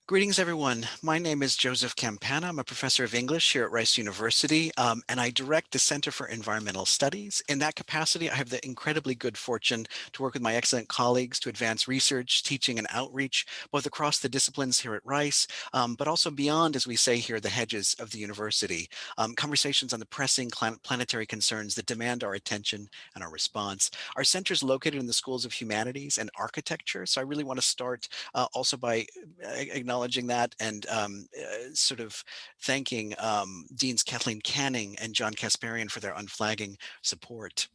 Greetings, everyone. My name is Joseph Campana. I'm a professor of English here at Rice University, and I direct the Center for Environmental Studies. In that capacity, I have the incredibly good fortune to work with my excellent colleagues to advance research, teaching, and outreach, both across the disciplines here at Rice, but also beyond, as we say here, the hedges of the university. Conversations on the pressing planetary concerns that demand our attention and our response. Our center is located in the schools of humanities and architecture, so I really want to start also by acknowledging that and sort of thanking Deans Kathleen Canning and John Kasparian for their unflagging support.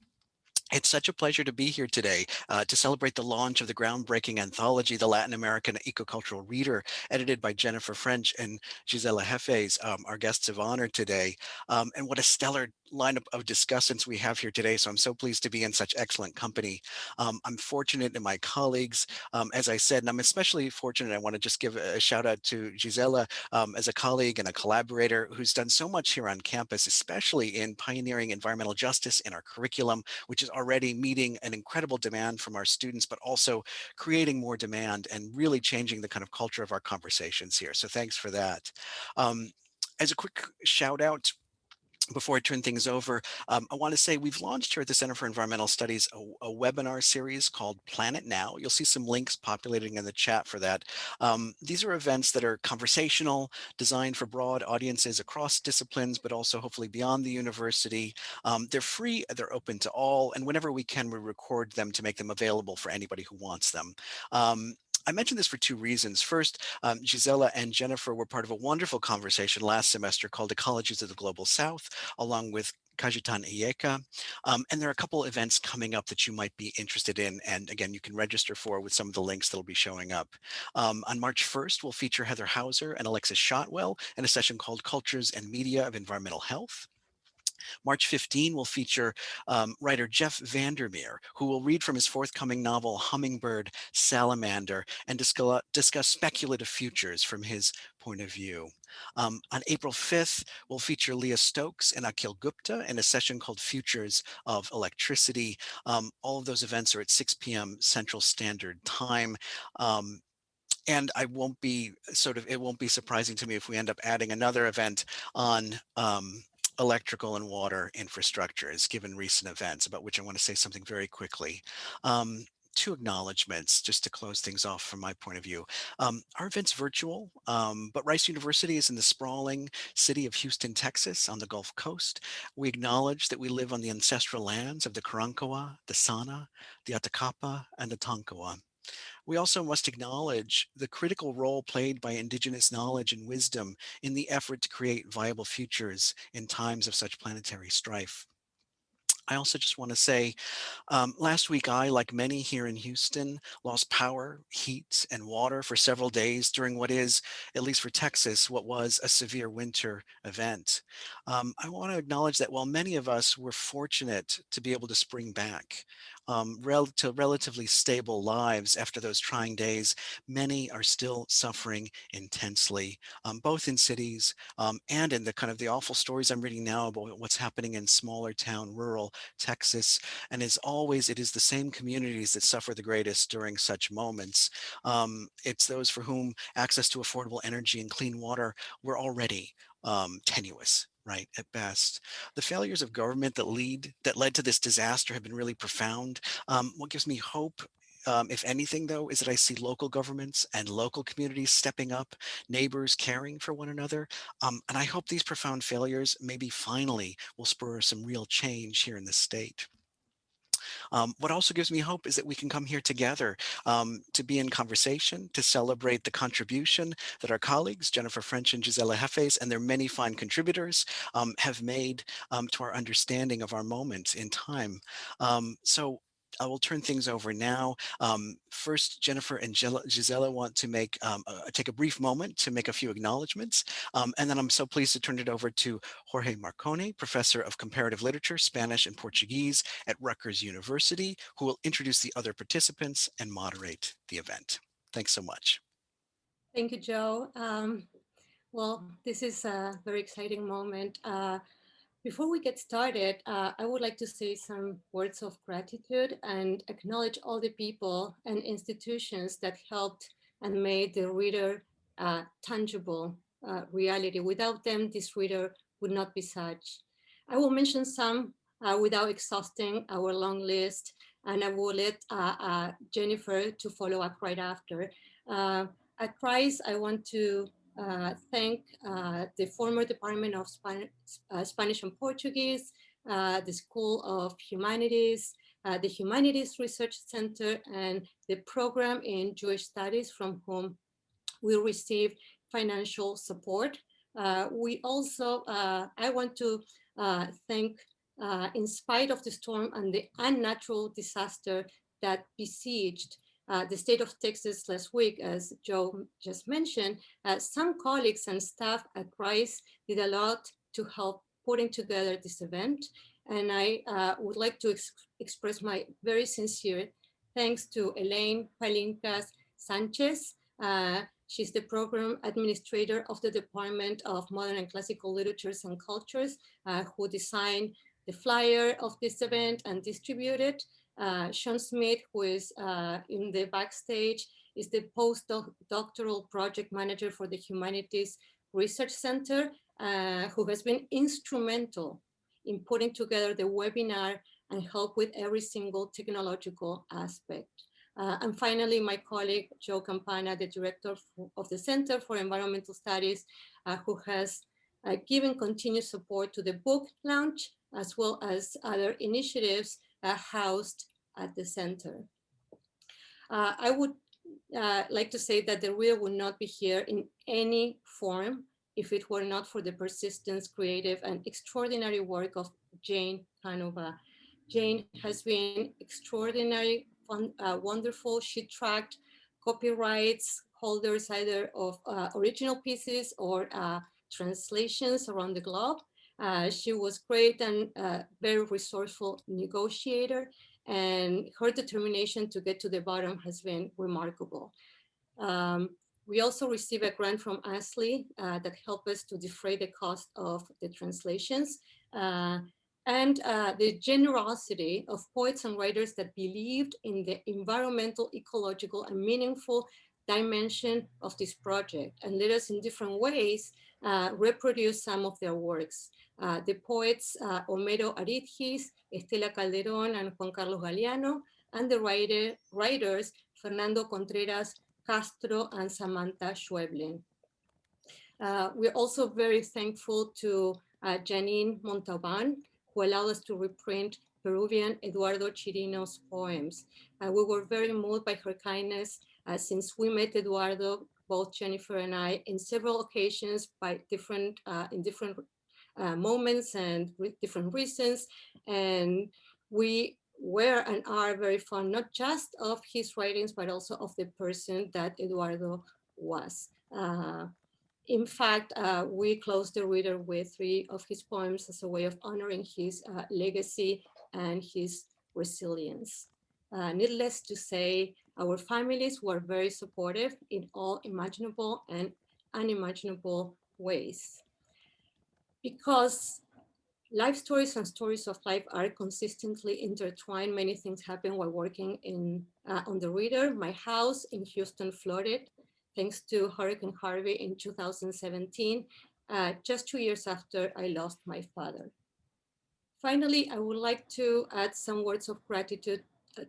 It's such a pleasure to be here today to celebrate the launch of the groundbreaking anthology, The Latin American Ecocultural Reader, edited by Jennifer French and Gisela Heffes, our guests of honor today. And what a stellar lineup of discussants we have here today. So I'm so pleased to be in such excellent company. I'm fortunate in my colleagues, as I said, and I'm especially fortunate. I want to just give a shout out to Gisela as a colleague and a collaborator who's done so much here on campus, especially in pioneering environmental justice in our curriculum, which is already meeting an incredible demand from our students, but also creating more demand and really changing the kind of culture of our conversations here. So thanks for that. As a quick shout out, before I turn things over, I want to say we've launched here at the Center for Environmental Studies a webinar series called Planet Now. You'll see some links populating in the chat for that. These are events that are conversational, designed for broad audiences across disciplines, but also hopefully beyond the university. They're free, they're open to all, and whenever we can, we record them to make them available for anybody who wants them. I mentioned this for two reasons. First, Gisela and Jennifer were part of a wonderful conversation last semester called Ecologies of the Global South, along with Kajitan Iyeka. And there are a couple events coming up that you might be interested in. And again, you can register for with some of the links that'll be showing up. On March 1st, we'll feature Heather Hauser and Alexis Shotwell in a session called Cultures and Media of Environmental Health. March 15 will feature writer Jeff Vandermeer, who will read from his forthcoming novel Hummingbird Salamander and discuss speculative futures from his point of view. On April 5th, we'll feature Leah Stokes and Akhil Gupta in a session called Futures of Electricity. All of those events are at 6 p.m. Central Standard Time. And I won't be it won't be surprising to me if we end up adding another event on electrical and water infrastructures, given recent events, about which I want to say something very quickly. Two acknowledgements just to close things off from my point of view. Our event's virtual, but Rice University is in the sprawling city of Houston, Texas on the Gulf Coast. We acknowledge that we live on the ancestral lands of the Karankawa, the Sana, the Atacapa, and the Tonkawa. We also must acknowledge the critical role played by Indigenous knowledge and wisdom in the effort to create viable futures in times of such planetary strife. I also just want to say, last week I, like many here in Houston, lost power, heat, and water for several days during what is, at least for Texas, what was a severe winter event. I want to acknowledge that while many of us were fortunate to be able to spring back to relatively stable lives after those trying days, many are still suffering intensely, both in cities and in the kind of the awful stories I'm reading now about what's happening in smaller town, rural Texas. And as always, it is the same communities that suffer the greatest during such moments. It's those for whom access to affordable energy and clean water were already tenuous, right, at best. The failures of government that led to this disaster have been really profound. What gives me hope, if anything, though, is that I see local governments and local communities stepping up, neighbors caring for one another. And I hope these profound failures maybe finally will spur some real change here in the state. What also gives me hope is that we can come here together to be in conversation, to celebrate the contribution that our colleagues, Jennifer French and Gisela Heffes, and their many fine contributors have made to our understanding of our moment in time. So I will turn things over now. First, Jennifer and Gisela want to take a brief moment to make a few acknowledgements. And then I'm so pleased to turn it over to Jorge Marcone, Professor of Comparative Literature, Spanish and Portuguese at Rutgers University, who will introduce the other participants and moderate the event. Thanks so much. Thank you, Joe. Well, this is a very exciting moment. Before we get started, I would like to say some words of gratitude and acknowledge all the people and institutions that helped and made the reader tangible reality. Without them, this reader would not be such. I will mention some without exhausting our long list, and I will let Jennifer to follow up right after. At Rice, I want to thank the former Department of Spanish and Portuguese, the School of Humanities, the Humanities Research Center, and the program in Jewish Studies from whom we receive financial support. We also, I want to thank, in spite of the storm and the unnatural disaster that besieged the state of Texas last week, as Joe just mentioned, some colleagues and staff at Rice did a lot to help putting together this event. And I would like to express my very sincere thanks to Elaine Palincas Sanchez. She's the program administrator of the Department of Modern and Classical Literatures and Cultures, who designed the flyer of this event and distributed. Sean Smith, who is in the backstage, is the postdoctoral project manager for the Humanities Research Center, who has been instrumental in putting together the webinar and help with every single technological aspect. And finally, my colleague, Joe Campana, the director of the Center for Environmental Studies, who has given continued support to the book launch, as well as other initiatives housed at the center. I would like to say that the reader would not be here in any form if it were not for the persistence, creative, and extraordinary work of Jane Canova. Jane has been extraordinary, wonderful. She tracked copyrights holders either of original pieces or translations around the globe. She was great and very resourceful negotiator, and her determination to get to the bottom has been remarkable. We also received a grant from ASLI that helped us to defray the cost of the translations. And the generosity of poets and writers that believed in the environmental, ecological, and meaningful dimension of this project and let us in different ways reproduce some of their works. The poets Homero Aridgis, Estela Calderón, and Juan Carlos Galeano, and the writers Fernando Contreras Castro and Samantha Schweblin. We're also very thankful to Janine Montalban, who allowed us to reprint Peruvian Eduardo Chirino's poems. We were very moved by her kindness since we met Eduardo, both Jennifer and I, in several occasions by in different moments and with different reasons. And we were and are very fond, not just of his writings, but also of the person that Eduardo was. In fact, we closed the reader with 3 of his poems as a way of honoring his legacy and his resilience. Needless to say, our families were very supportive in all imaginable and unimaginable ways. Because life stories and stories of life are consistently intertwined, many things happen while working on the reader. My house in Houston flooded thanks to Hurricane Harvey in 2017, just 2 years after I lost my father. Finally, I would like to add some words of gratitude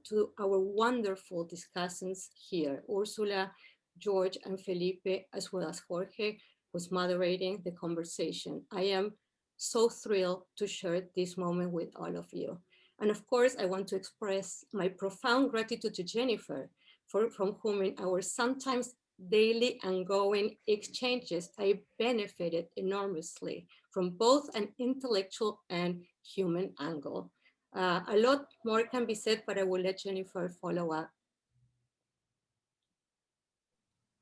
to our wonderful discussants here, Ursula, George, and Felipe, as well as Jorge, who's moderating the conversation. I am so thrilled to share this moment with all of you. And of course, I want to express my profound gratitude to Jennifer, from whom in our sometimes daily ongoing exchanges, I benefited enormously from both an intellectual and human angle. A lot more can be said, but I will let Jennifer follow up.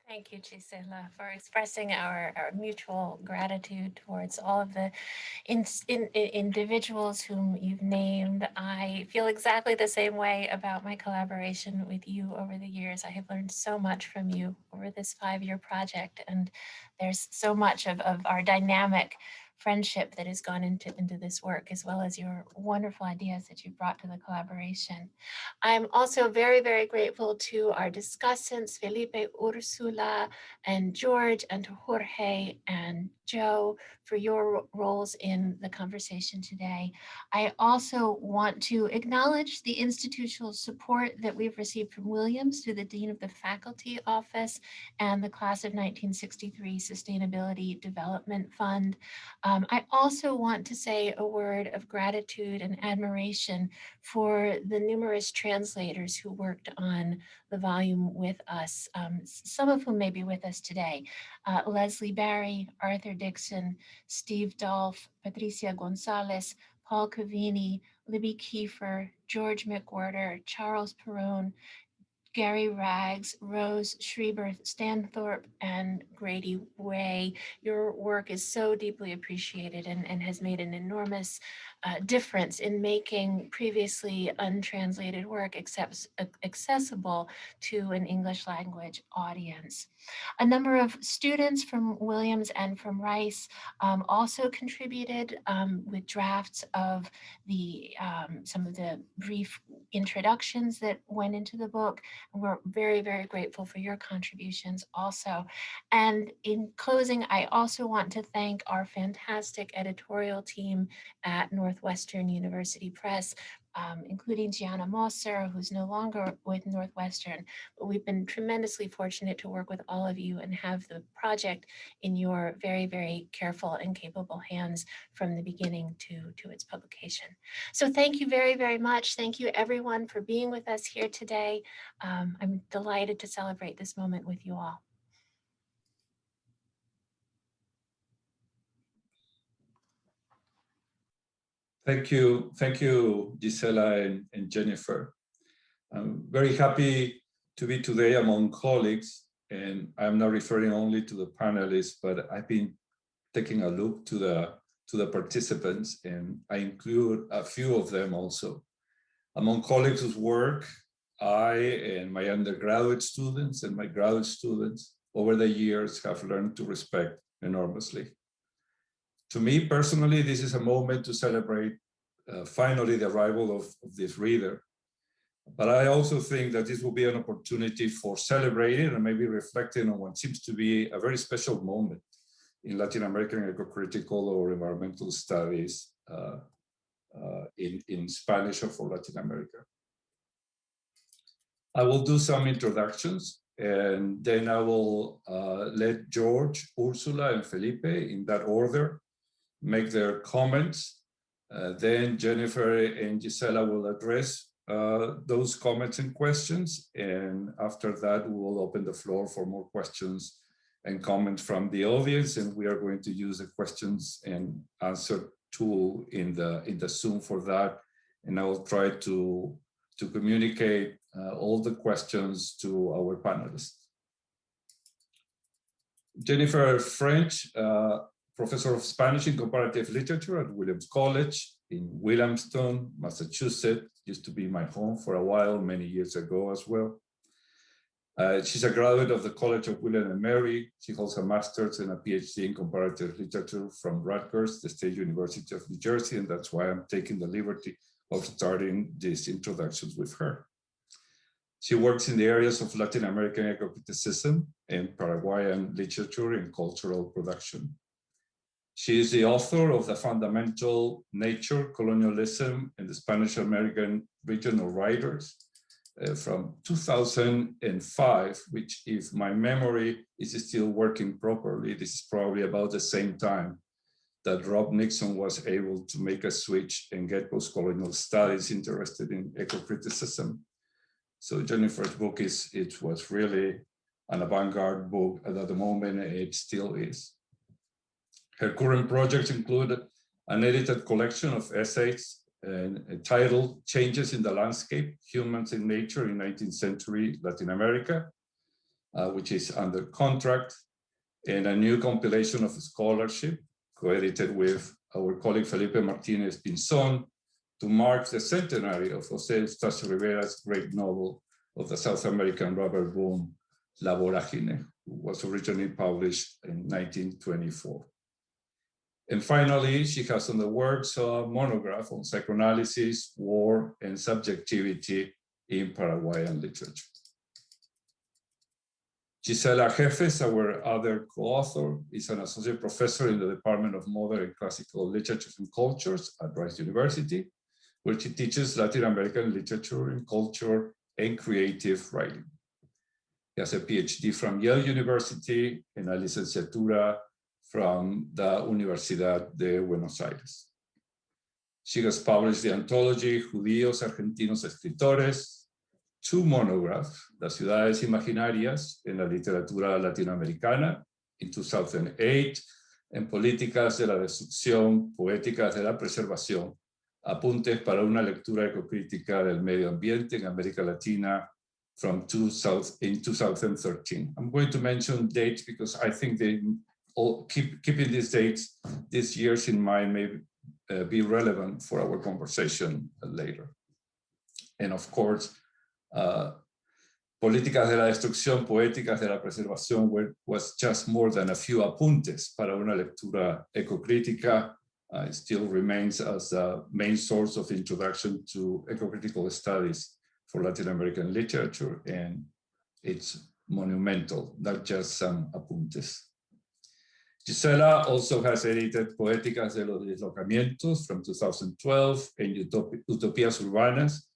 Thank you, Gisela, for expressing our mutual gratitude towards all of the individuals whom you've named. I feel exactly the same way about my collaboration with you over the years. I have learned so much from you over this 5-year project, and there's so much of our dynamic friendship that has gone into this work, as well as your wonderful ideas that you brought to the collaboration. I'm also very, very grateful to our discussants, Felipe, Ursula, and George, and to Jorge and Joe for your roles in the conversation today. I also want to acknowledge the institutional support that we've received from Williams through the Dean of the Faculty Office and the Class of 1963 Sustainability Development Fund. I also want to say a word of gratitude and admiration for the numerous translators who worked on the volume with us, some of whom may be with us today. Leslie Barry, Arthur Dixon, Steve Dolph, Patricia Gonzalez, Paul Cavini, Libby Kiefer, George McWhirter, Charles Perrone, Gary Rags, Rose Schreiber, Stanthorpe, and Grady Way. Your work is so deeply appreciated and has made an enormous difference in making previously untranslated work accessible to an English language audience. A number of students from Williams and from Rice also contributed with drafts of the some of the brief introductions that went into the book. We're very, very grateful for your contributions also. And in closing, I also want to thank our fantastic editorial team at Northwestern University Press, including Gianna Mosser, who's no longer with Northwestern, but we've been tremendously fortunate to work with all of you and have the project in your very, very careful and capable hands from the beginning to its publication. So thank you very, very much. Thank you everyone for being with us here today. I'm delighted to celebrate this moment with you all. Thank you, Gisela and Jennifer. I'm very happy to be today among colleagues, and I'm not referring only to the panelists, but I've been taking a look to the participants, and I include a few of them also. Among colleagues whose work I and my undergraduate students and my graduate students over the years have learned to respect enormously. To me personally, this is a moment to celebrate finally the arrival of this reader. But I also think that this will be an opportunity for celebrating and maybe reflecting on what seems to be a very special moment in Latin American ecocritical or environmental studies in Spanish or for Latin America. I will do some introductions, and then I will let George, Ursula, and Felipe, in that order, make their comments. Then Jennifer and Gisela will address those comments and questions. And after that, we will open the floor for more questions and comments from the audience. And we are going to use the questions and answer tool in the Zoom for that. And I will try to communicate all the questions to our panelists. Jennifer French, professor of Spanish and Comparative Literature at Williams College in Williamston, Massachusetts. Used to be my home for a while, many years ago as well. She's a graduate of the College of William and Mary. She holds a master's and a PhD in comparative literature from Rutgers, the State University of New Jersey, and that's why I'm taking the liberty of starting these introductions with her. She works in the areas of Latin American ecocriticism and Paraguayan literature and cultural production. She is the author of the fundamental Nature, Colonialism, and the Spanish American Regional Writers from 2005, which, if my memory is still working properly, this is probably about the same time that Rob Nixon was able to make a switch and get post-colonial studies interested in ecocriticism. So Jennifer's book was really an avant-garde book, and at the moment it still is. Her current projects include an edited collection of essays titled Changes in the Landscape, Humans and Nature in 19th Century Latin America, which is under contract, and a new compilation of scholarship co-edited with our colleague Felipe Martinez Pinson to mark the centenary of Jose Eustacio Rivera's great novel of the South American rubber boom, La Vorágine, who was originally published in 1924. And finally, she has on the works a monograph on psychoanalysis, war, and subjectivity in Paraguayan literature. Gisela Heffes, our other co-author, is an associate professor in the Department of Modern and Classical Literatures and Cultures at Rice University, where she teaches Latin American literature and culture and creative writing. He has a PhD from Yale University and a licenciatura from the Universidad de Buenos Aires. She has published the anthology Judíos Argentinos Escritores, 2 monographs, Las Ciudades Imaginarias en la Literatura Latinoamericana in 2008, and Políticas de la Destrucción, Poéticas de la Preservación, Apuntes para una lectura ecocrítica del medio ambiente en América Latina in 2013. I'm going to mention dates because I think they all keeping these dates, these years in mind may be relevant for our conversation later. And of course, Políticas de la Destrucción, Poéticas de la Preservación was just more than a few apuntes para una lectura ecocrítica. It still remains as the main source of introduction to ecocritical studies for Latin American literature, and it's monumental, not just some apuntes. Gisela also has edited Poéticas de los Deslocamientos from 2012 and Utopías Urbanas,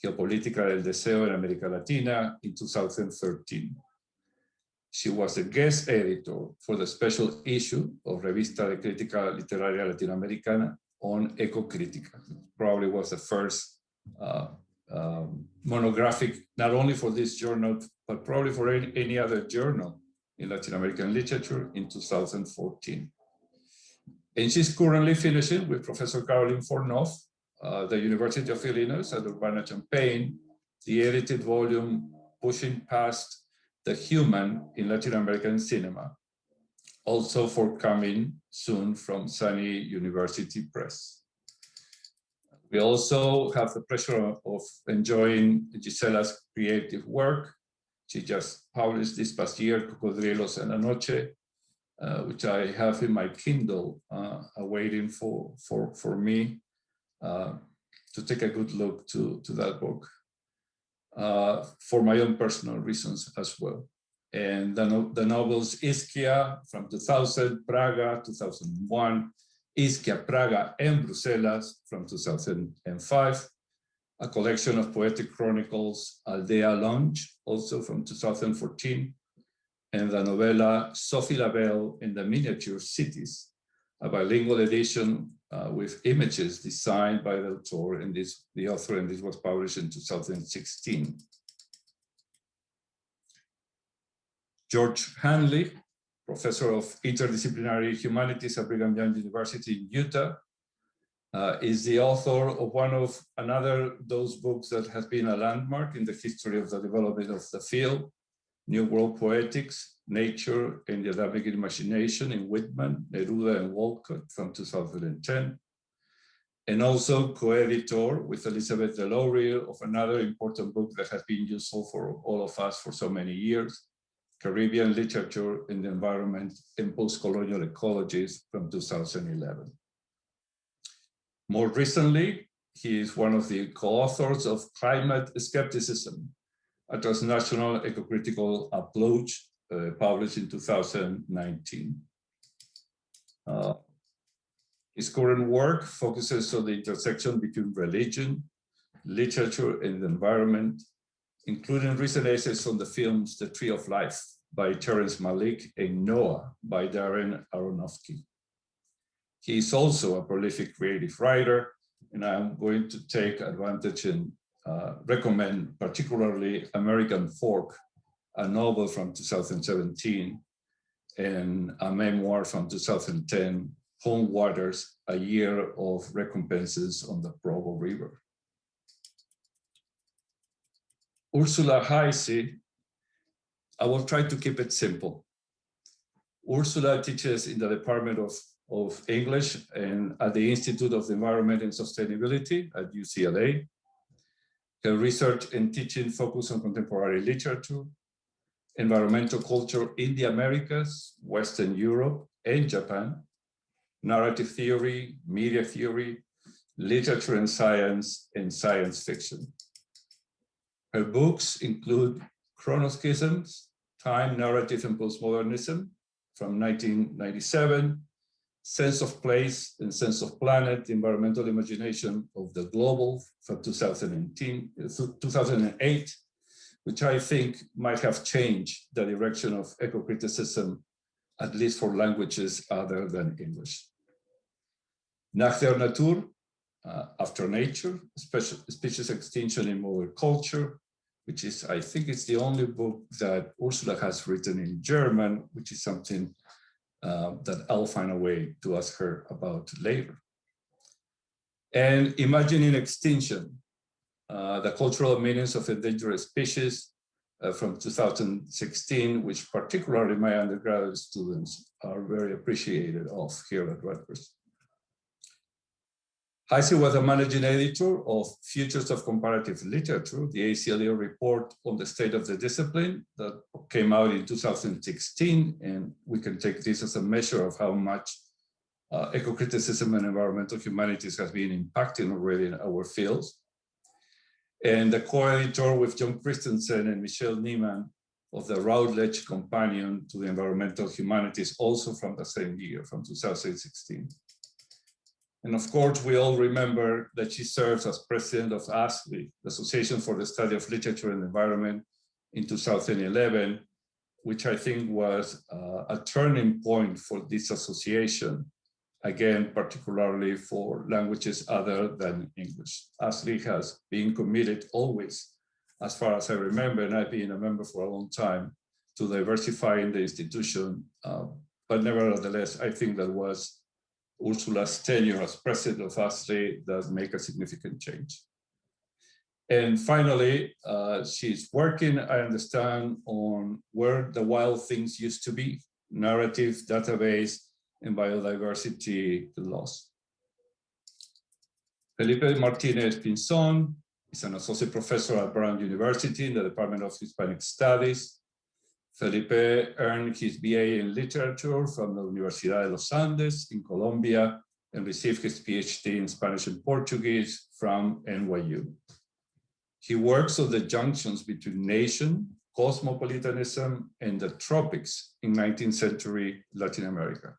Geopolítica del Deseo en América Latina in 2013. She was a guest editor for the special issue of Revista de Crítica Literaria Latinoamericana on Ecocrítica. Probably was the first monographic, not only for this journal, but probably for any other journal in Latin American literature in 2014. And she's currently finishing with Professor Caroline Fornoff, the University of Illinois at Urbana-Champaign, the edited volume Pushing Past the Human in Latin American Cinema, also forthcoming soon from SUNY University Press. We also have the pleasure of enjoying Gisela's creative work. She just published this past year, Cocodrilos en la Noche, which I have in my Kindle awaiting for me to take a good look to that book for my own personal reasons as well. And the novels Ischia from 2000, Praga 2001, Ischia, Praga, and Bruselas from 2005, a collection of poetic chronicles, Aldea Lounge, also from 2014, and the novella Sophie Labelle in the Miniature Cities, a bilingual edition with images designed by the author, and this was published in 2016. George Hanley, professor of interdisciplinary humanities at Brigham Young University in Utah, is the author of those books that has been a landmark in the history of the development of the field, New World Poetics, Nature and the Adamic Imagination in Whitman, Neruda and Walcott from 2010, and also co-editor with Elizabeth Delory of another important book that has been useful for all of us for so many years, Caribbean Literature and the Environment and Post-Colonial Ecologies from 2011. More recently, he is one of the co-authors of Climate Skepticism, a transnational ecocritical approach published in 2019. His current work focuses on the intersection between religion, literature, and the environment, including recent essays on the films The Tree of Life by Terrence Malick and Noah by Darren Aronofsky. He is also a prolific creative writer, and I'm going to take advantage and recommend particularly American Fork, a novel from 2017, and a memoir from 2010, Home Waters, a year of recompenses on the Provo River. Ursula Hesse, I will try to keep it simple. Ursula teaches in the Department of English and at the Institute of the Environment and Sustainability at UCLA. Her research and teaching focus on contemporary literature, environmental culture in the Americas, Western Europe, and Japan, narrative theory, media theory, literature and science fiction. Her books include Chronoschisms, Time, Narrative, and Postmodernism from 1997, Sense of Place and Sense of Planet, Environmental Imagination of the Global from 2008, which I think might have changed the direction of eco-criticism, at least for languages other than English. Nach der Natur, After Nature, Species Extinction in Modern Culture, which is, I think it's the only book that Ursula has written in German, which is something that I'll find a way to ask her about later. And Imagining Extinction, the cultural meanings of endangered species from 2016, which particularly my undergraduate students are very appreciative of here at Rutgers. Heisey was the managing editor of Futures of Comparative Literature, the ACLU report on the state of the discipline that came out in 2016. And we can take this as a measure of how much eco-criticism and environmental humanities has been impacting already in our fields. And the co-editor with John Christensen and Michelle Niemann of the Routledge Companion to the Environmental Humanities, also from the same year, from 2016. And of course, we all remember that she serves as president of ASLI, the Association for the Study of Literature and Environment, in 2011, which I think was a turning point for this association, again, particularly for languages other than English. ASLI has been committed always, as far as I remember, and I've been a member for a long time, to diversifying the institution. But nevertheless, I think that was Ursula's tenure as president of ASLI does make a significant change. And finally, she's working, I understand, on Where the Wild Things Used to Be, narrative, database, and biodiversity loss. Felipe Martinez Pinson is an associate professor at Brown University in the Department of Hispanic Studies. Felipe earned his BA in literature from the Universidad de los Andes in Colombia and received his PhD in Spanish and Portuguese from NYU. He works on the junctions between nation, cosmopolitanism, and the tropics in 19th century Latin America.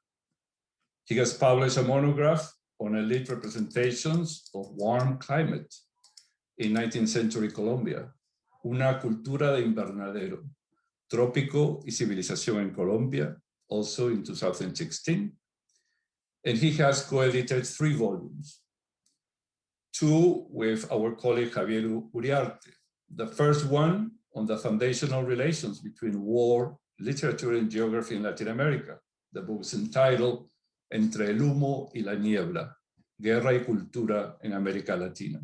He has published a monograph on elite representations of warm climate in 19th century Colombia, Una cultura de invernadero, Trópico y Civilización en Colombia, also in 2016. And he has co-edited 3 volumes, 2 with our colleague Javier Uriarte. The first one on the foundational relations between war, literature, and geography in Latin America. The book is entitled Entre el humo y la niebla, Guerra y Cultura en América Latina,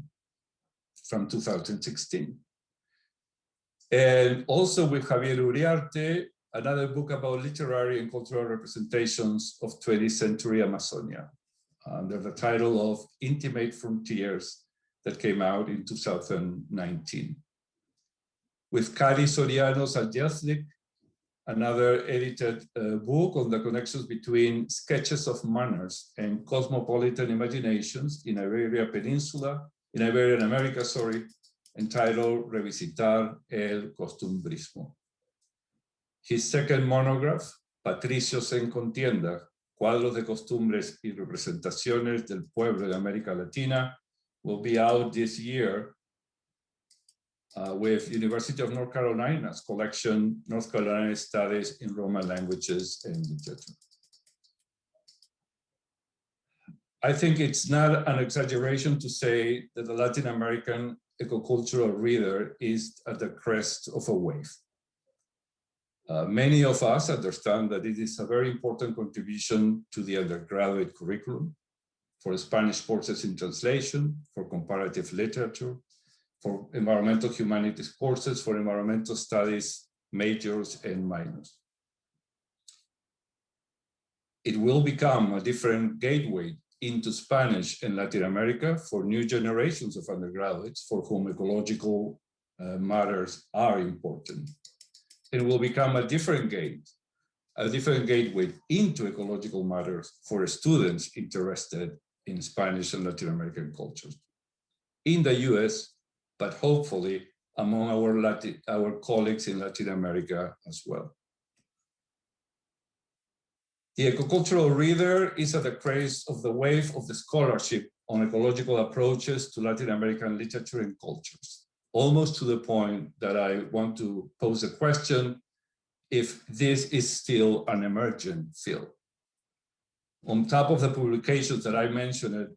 from 2016. And also with Javier Uriarte, another book about literary and cultural representations of 20th century Amazonia, under the title of Intimate Frontiers, that came out in 2019. With Cari Soriano Saljaznik, another edited book on the connections between sketches of manners and cosmopolitan imaginations in Iberian America, entitled Revisitar el Costumbrismo. His second monograph, Patricios en Contienda, Cuadros de Costumbres y Representaciones del Pueblo de América Latina, will be out this year with University of North Carolina's collection, North Carolina Studies in Roman Languages and Literature. I think it's not an exaggeration to say that the Latin American Ecocultural Reader is at the crest of a wave. Many of us understand that it is a very important contribution to the undergraduate curriculum for Spanish courses in translation, for comparative literature, for environmental humanities courses, for environmental studies majors and minors. It will become a different gateway into Spanish and Latin America for new generations of undergraduates for whom ecological matters are important. It will become a different gate a different gateway into ecological matters for students interested in Spanish and Latin American cultures in the US, but hopefully among our colleagues in Latin America as well. The Ecocultural Reader is at the crest of the wave of the scholarship on ecological approaches to Latin American literature and cultures, almost to the point that I want to pose a question if this is still an emergent field. On top of the publications that I mentioned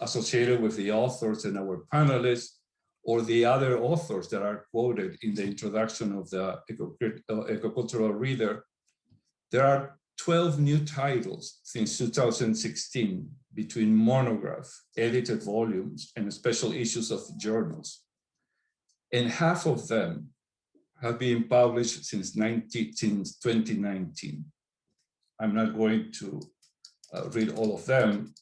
associated with the authors and our panelists, or the other authors that are quoted in the introduction of the Ecocultural Reader, there are 12 new titles since 2016 between monographs, edited volumes, and special issues of journals. And half of them have been published since 2019. I'm not going to read all of them.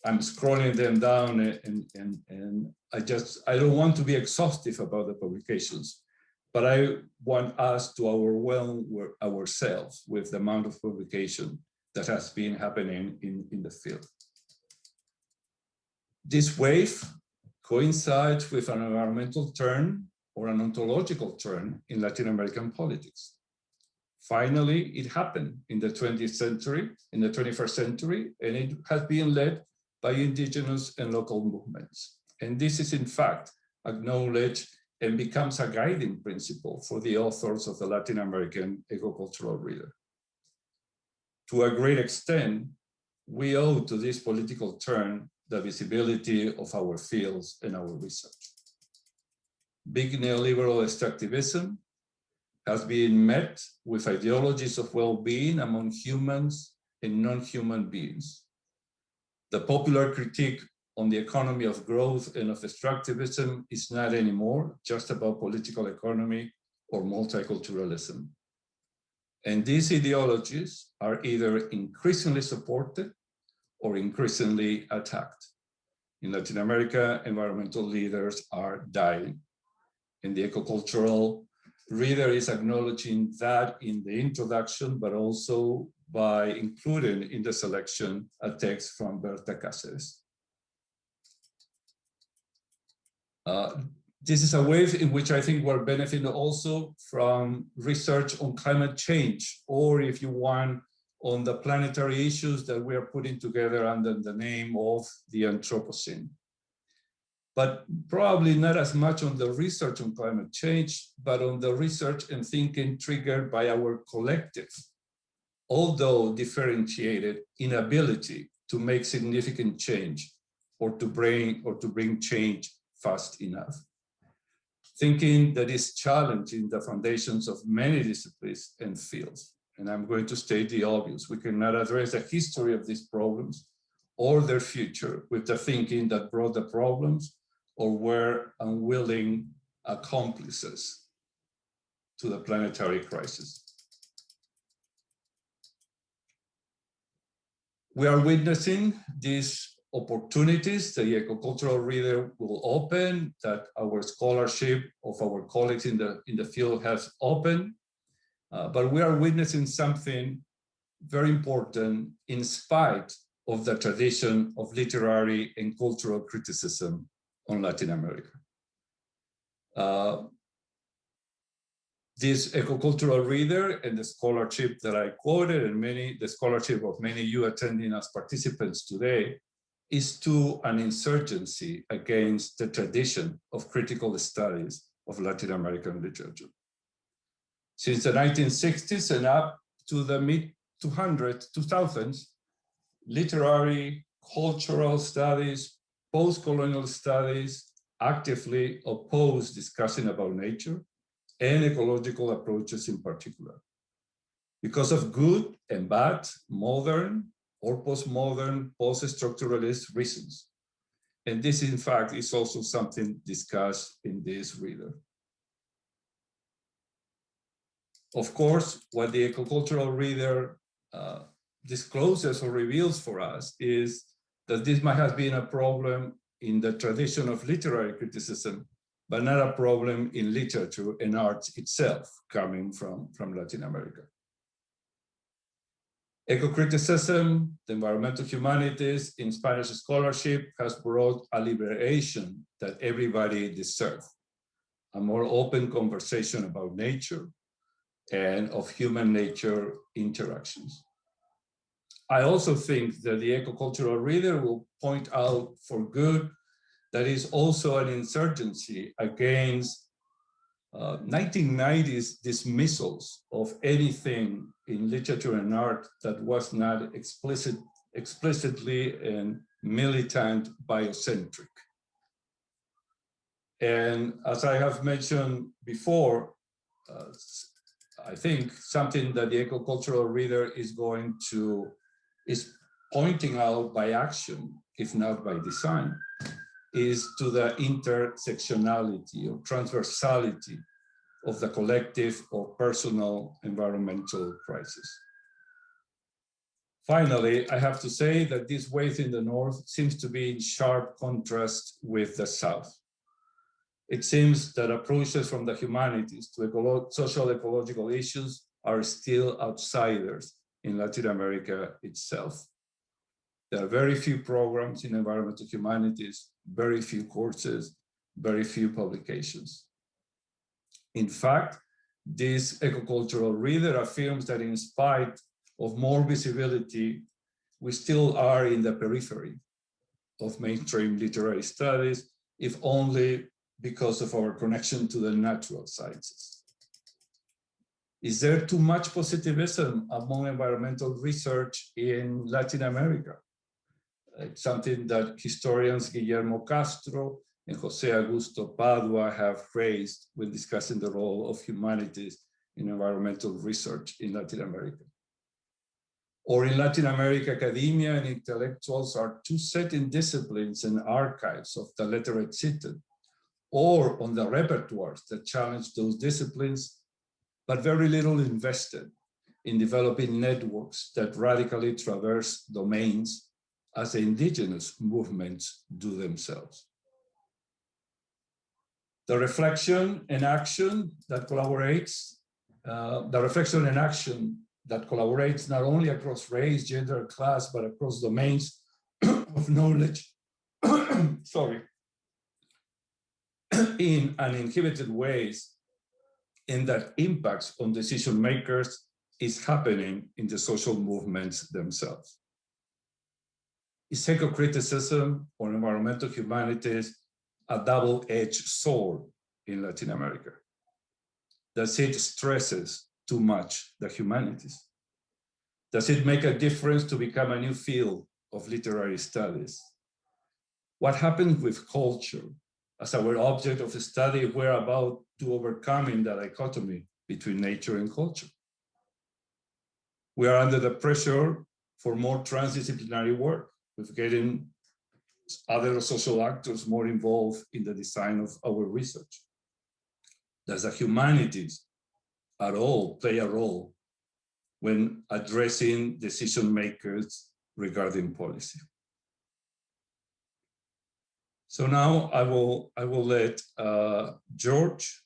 I'm scrolling them down and I don't want to be exhaustive about the publications, but I want us to overwhelm ourselves with the amount of publication that has been happening in the field. This wave coincides with an environmental turn or an ontological turn in Latin American politics. Finally, it happened in the 20th century, in the 21st century, and it has been led by indigenous and local movements. And this is in fact acknowledged and becomes a guiding principle for the authors of the Latin American Ecocultural Reader. To a great extent, we owe to this political turn the visibility of our fields and our research. Big neoliberal extractivism has been met with ideologies of well-being among humans and non-human beings. The popular critique on the economy of growth and of extractivism is not anymore just about political economy or multiculturalism. And these ideologies are either increasingly supported or increasingly attacked. In Latin America, environmental leaders are dying. And the Ecocultural Reader is acknowledging that in the introduction, but also by including in the selection a text from Berta Cáceres. This is a wave in which I think we're benefiting also from research on climate change, or if you want, on the planetary issues that we are putting together under the name of the Anthropocene. But probably not as much on the research on climate change, but on the research and thinking triggered by our collective, although differentiated, inability to make significant change or to bring change fast enough. Thinking that is challenging the foundations of many disciplines and fields. And I'm going to state the obvious: we cannot address the history of these problems or their future with the thinking that brought the problems or were unwilling accomplices to the planetary crisis. We are witnessing these opportunities the Ecocultural Reader will open, that our scholarship of our colleagues in the field has opened, but we are witnessing something very important in spite of the tradition of literary and cultural criticism on Latin America. This Ecocultural Reader and the scholarship that I quoted, and the scholarship of many of you attending as participants today, is to an insurgency against the tradition of critical studies of Latin American literature. Since the 1960s and up to the mid-2000s, literary, cultural studies, post-colonial studies actively oppose discussing about nature and ecological approaches in particular, because of good and bad, modern or postmodern, post-structuralist reasons. And this, in fact, is also something discussed in this reader. Of course, what the Ecocultural Reader discloses or reveals for us is that this might have been a problem in the tradition of literary criticism, but not a problem in literature and arts itself, coming from Latin America. Eco-criticism, the environmental humanities in Spanish scholarship has brought a liberation that everybody deserves, a more open conversation about nature and of human-nature interactions. I also think that the Ecocultural Reader will point out for good that is also an insurgency against 1990s dismissals of anything in literature and art that was not explicitly and militant biocentric. And as I have mentioned before, I think something that the Ecocultural Reader is pointing out by action, if not by design, is to the intersectionality or transversality of the collective or personal environmental crisis. Finally, I have to say that this wave in the North seems to be in sharp contrast with the South. It seems that approaches from the humanities to social ecological issues are still outsiders in Latin America itself. There are very few programs in environmental humanities, very few courses, very few publications. In fact, this Ecocultural Reader affirms that in spite of more visibility, we still are in the periphery of mainstream literary studies, if only because of our connection to the natural sciences. Is there too much positivism among environmental research in Latin America? It's something that historians Guillermo Castro and Jose Augusto Padua have raised when discussing the role of humanities in environmental research in Latin America. Or in Latin America, academia and intellectuals are too set in disciplines and archives of the literate seated, or on the repertoires that challenge those disciplines, but very little invested in developing networks that radically traverse domains as the indigenous movements do themselves. The reflection and action that collaborates, not only across race, gender, class, but across domains of knowledge, sorry, in uninhibited ways, and that impacts on decision makers is happening in the social movements themselves. Is eco-criticism or environmental humanities a double-edged sword in Latin America? Does it stresses too much the humanities? Does it make a difference to become a new field of literary studies? What happens with culture as our object of study if we're about to overcoming the dichotomy between nature and culture? We are under the pressure for more transdisciplinary work, with getting other social actors more involved in the design of our research. Does the humanities at all play a role when addressing decision makers regarding policy? So now I will let George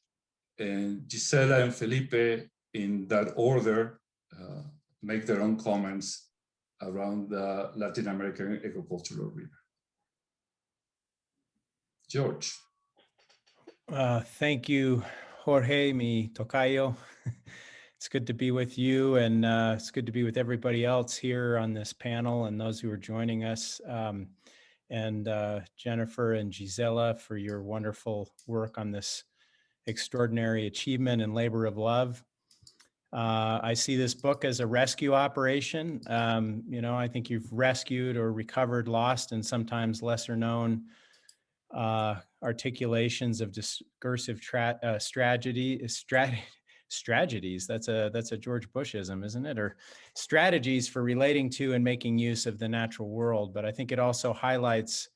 and Gisela and Felipe, in that order, make their own comments around the Latin American Ecocultural Reader. George. Thank you, Jorge, mi tocayo. It's good to be with you, and it's good to be with everybody else here on this panel and those who are joining us. And Jennifer and Gisela for your wonderful work on this extraordinary achievement and labor of love. I see this book as a rescue operation. You know, I think you've rescued or recovered lost and sometimes lesser known articulations of discursive strategies. That's a George Bushism, isn't it? Or strategies for relating to and making use of the natural world. But I think it also highlights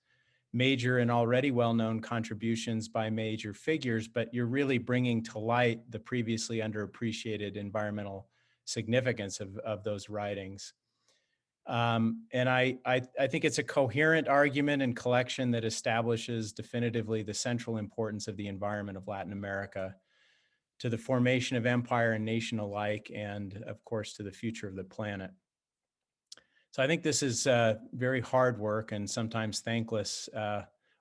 major and already well-known contributions by major figures, but you're really bringing to light the previously underappreciated environmental significance of those writings. And I think it's a coherent argument and collection that establishes definitively the central importance of the environment of Latin America to the formation of empire and nation alike, and of course, to the future of the planet. So I think this is very hard work and sometimes thankless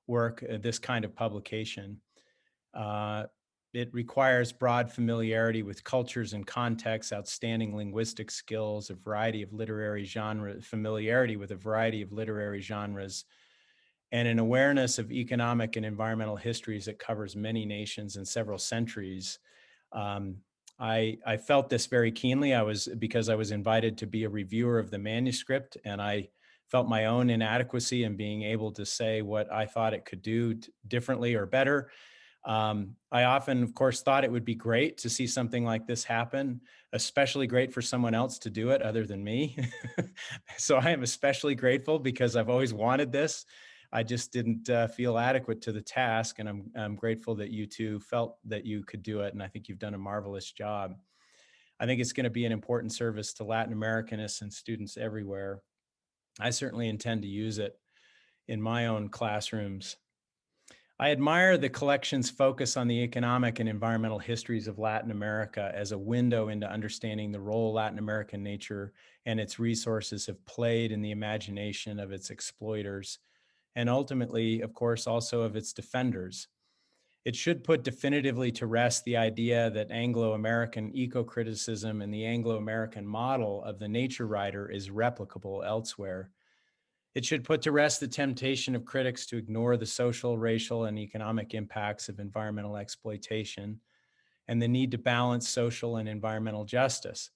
work, this kind of publication. It requires broad familiarity with cultures and contexts, outstanding linguistic skills, a variety of literary genres, familiarity with a variety of literary genres, and an awareness of economic and environmental histories that covers many nations and several centuries. I felt this very keenly. Because I was invited to be a reviewer of the manuscript, and I felt my own inadequacy in being able to say what I thought it could do differently or better. I often, of course, thought it would be great to see something like this happen, especially great for someone else to do it other than me. So I am especially grateful because I've always wanted this. I just didn't feel adequate to the task, and I'm grateful that you two felt that you could do it, and I think you've done a marvelous job. I think it's going to be an important service to Latin Americanists and students everywhere. I certainly intend to use it in my own classrooms. I admire the collection's focus on the economic and environmental histories of Latin America as a window into understanding the role Latin American nature and its resources have played in the imagination of its exploiters, and ultimately, of course, also of its defenders. It should put definitively to rest the idea that Anglo-American eco-criticism and the Anglo-American model of the nature writer is replicable elsewhere. It should put to rest the temptation of critics to ignore the social, racial, and economic impacts of environmental exploitation and the need to balance social and environmental justice.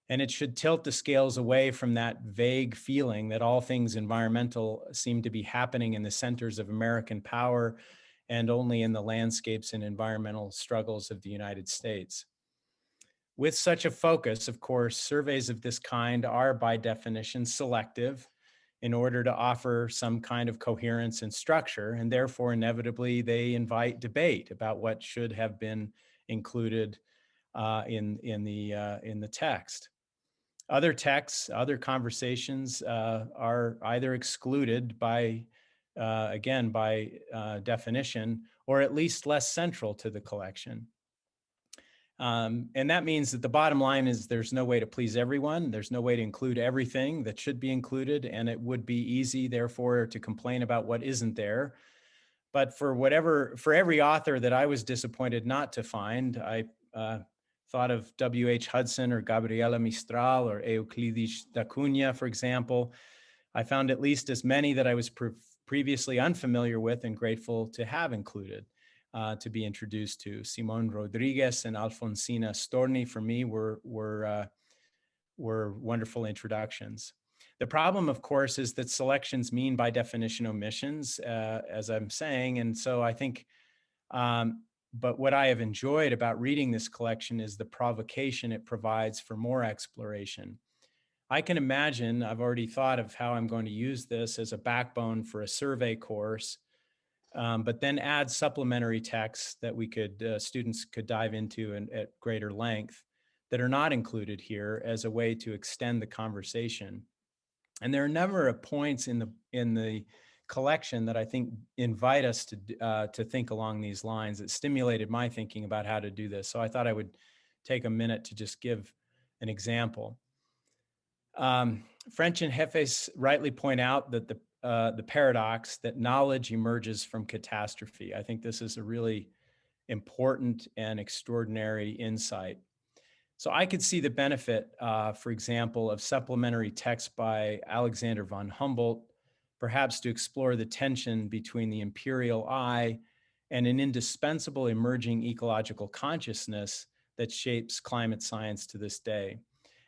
And it should tilt the scales away from that vague feeling that all things environmental seem to be happening in the centers of American power and only in the landscapes and environmental struggles of the United States. With such a focus, of course, surveys of this kind are by definition selective in order to offer some kind of coherence and structure, and therefore inevitably they invite debate about what should have been included in the text. Other texts, other conversations are either excluded by, again, by definition, or at least less central to the collection. And that means that the bottom line is there's no way to please everyone. There's no way to include everything that should be included, and it would be easy, therefore, to complain about what isn't there. But for every author that I was disappointed not to find, I thought of W.H. Hudson or Gabriela Mistral or Euclides da Cunha, for example. I found at least as many that I was previously unfamiliar with and grateful to have included. To be introduced to. Simon Rodriguez and Alfonsina Storni, for me, were wonderful introductions. The problem, of course, is that selections mean by definition omissions, as I'm saying. And so I think, but what I have enjoyed about reading this collection is the provocation it provides for more exploration. I can imagine, I've already thought of how I'm going to use this as a backbone for a survey course, but then add supplementary texts that students could dive into at greater length that are not included here as a way to extend the conversation. And there are a number of points in the collection that I think invite us to think along these lines that stimulated my thinking about how to do this. So I thought I would take a minute to just give an example. French and Heffes rightly point out that the paradox that knowledge emerges from catastrophe. I think this is a really important and extraordinary insight. So I could see the benefit, for example, of supplementary text by Alexander von Humboldt, perhaps to explore the tension between the imperial eye and an indispensable emerging ecological consciousness that shapes climate science to this day.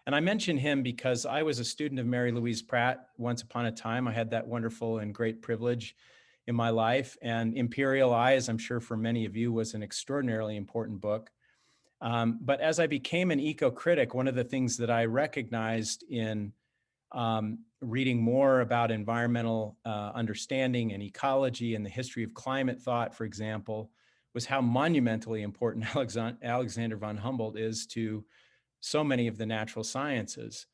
And I mention him because I was a student of Mary Louise Pratt once upon a time. I had that wonderful and great privilege in my life. And Imperial Eye, as I'm sure for many of you, was an extraordinarily important book. But as I became an eco-critic, one of the things that I recognized in reading more about environmental understanding and ecology and the history of climate thought, for example, was how monumentally important Alexander von Humboldt is to so many of the natural sciences.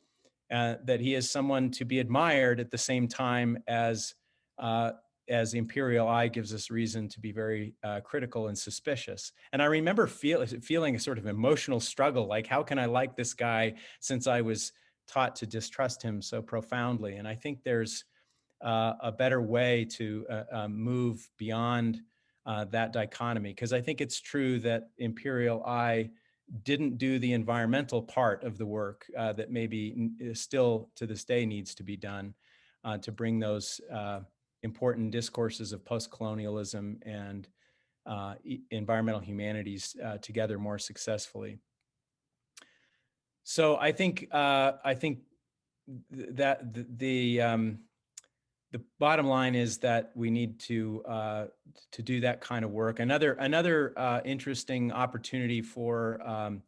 that he is someone to be admired at the same time as the imperial eye gives us reason to be very critical and suspicious. And I remember feeling a sort of emotional struggle, like, how can I like this guy since I was taught to distrust him so profoundly? And I think there's a better way to move beyond that dichotomy, because I think it's true that imperial eye didn't do the environmental part of the work that maybe still to this day needs to be done to bring those important discourses of post-colonialism and environmental humanities together more successfully. So I think that the bottom line is that we need to do that kind of work. Another interesting opportunity for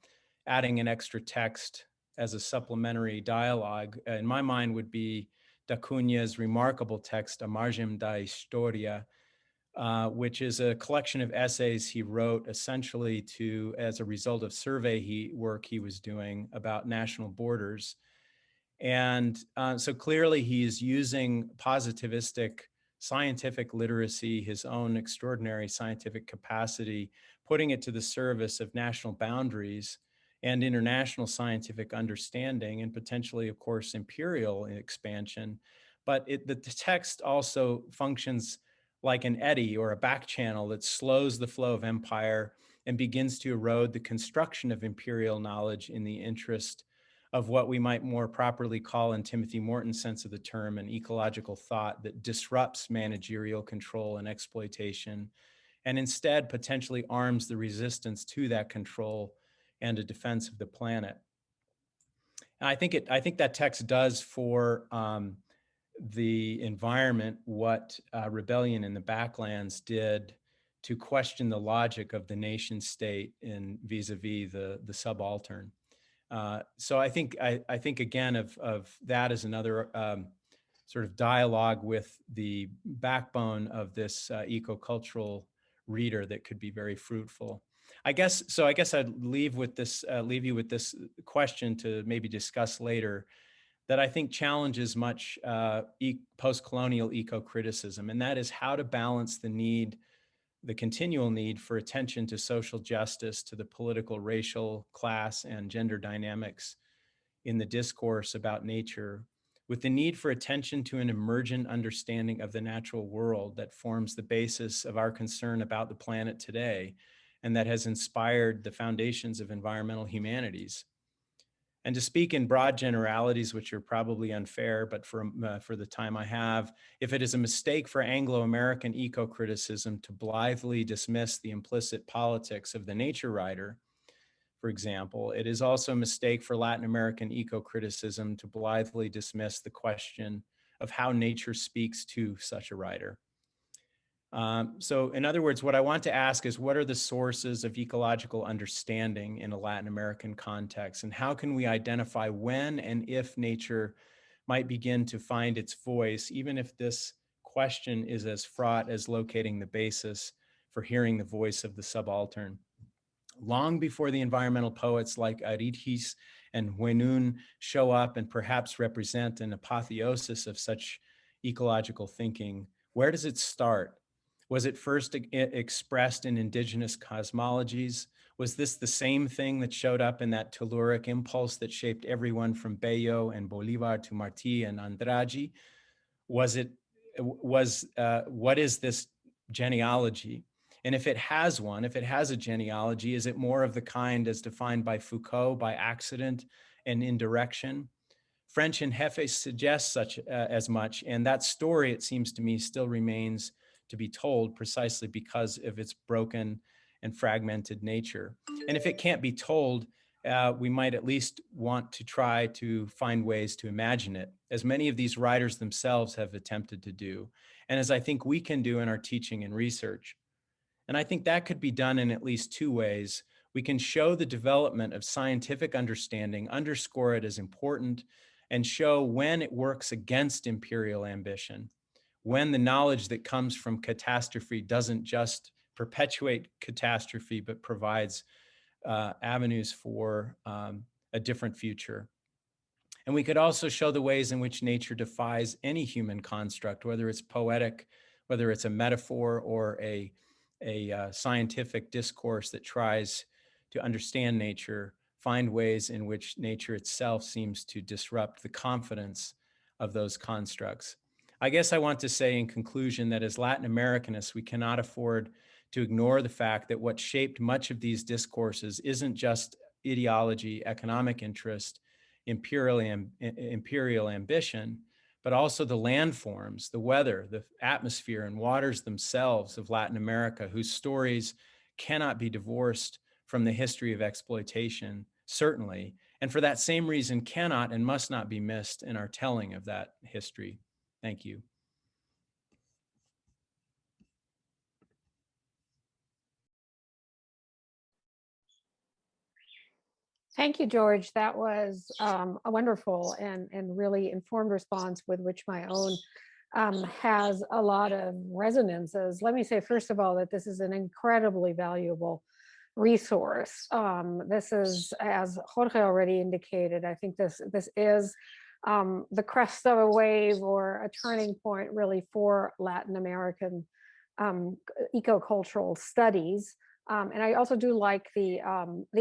adding an extra text as a supplementary dialogue, in my mind, would be da Cunha's remarkable text, A Margem da Historia, which is a collection of essays he wrote essentially as a result of survey work he was doing about national borders. And so clearly he's using positivistic scientific literacy, his own extraordinary scientific capacity, putting it to the service of national boundaries and international scientific understanding, and potentially, of course, imperial expansion. But the text also functions like an eddy or a back channel that slows the flow of empire and begins to erode the construction of imperial knowledge in the interest of what we might more properly call, in Timothy Morton's sense of the term, an ecological thought that disrupts managerial control and exploitation, and instead potentially arms the resistance to that control and a defense of the planet. And I think that text does for the environment what Rebellion in the Backlands did to question the logic of the nation state in vis-a-vis the subaltern. So I think again of that as another sort of dialogue with the backbone of this ecocultural reader that could be very fruitful. I guess I'd leave you with this question to maybe discuss later, that I think challenges much post-colonial eco-criticism, and that is how to balance the continual need for attention to social justice, to the political, racial, class, and gender dynamics in the discourse about nature, with the need for attention to an emergent understanding of the natural world that forms the basis of our concern about the planet today, and that has inspired the foundations of environmental humanities. And to speak in broad generalities, which are probably unfair, but for the time I have, if it is a mistake for Anglo-American eco-criticism to blithely dismiss the implicit politics of the nature writer, for example, it is also a mistake for Latin American eco-criticism to blithely dismiss the question of how nature speaks to such a writer. So in other words, what I want to ask is, what are the sources of ecological understanding in a Latin American context? And how can we identify when and if nature might begin to find its voice, even if this question is as fraught as locating the basis for hearing the voice of the subaltern? Long before the environmental poets like Aridhis and Huenun show up and perhaps represent an apotheosis of such ecological thinking, where does it start? Was it first expressed in indigenous cosmologies? Was this the same thing that showed up in that telluric impulse that shaped everyone from Bello and Bolivar to Martí and Andrade? What is this genealogy? And if it has one, if it has a genealogy, is it more of the kind as defined by Foucault, by accident and indirection? French and Heffes suggest such as much, and that story, it seems to me, still remains to be told precisely because of its broken and fragmented nature. And if it can't be told, we might at least want to try to find ways to imagine it, as many of these writers themselves have attempted to do, and as I think we can do in our teaching and research. And I think that could be done in at least two ways. We can show the development of scientific understanding, underscore it as important, and show when it works against imperial ambition, when the knowledge that comes from catastrophe doesn't just perpetuate catastrophe, but provides avenues for a different future. And we could also show the ways in which nature defies any human construct, whether it's poetic, whether it's a metaphor or a scientific discourse that tries to understand nature, find ways in which nature itself seems to disrupt the confidence of those constructs. I guess I want to say in conclusion that as Latin Americanists, we cannot afford to ignore the fact that what shaped much of these discourses isn't just ideology, economic interest, imperial ambition, but also the landforms, the weather, the atmosphere and waters themselves of Latin America, whose stories cannot be divorced from the history of exploitation, certainly, and for that same reason cannot and must not be missed in our telling of that history. Thank you. Thank you, George. That was a wonderful and really informed response with which my own has a lot of resonances. Let me say, first of all, that this is an incredibly valuable resource. This is, as Jorge already indicated, I think this is the crest of a wave or a turning point really for Latin American ecocultural studies. And I also do like the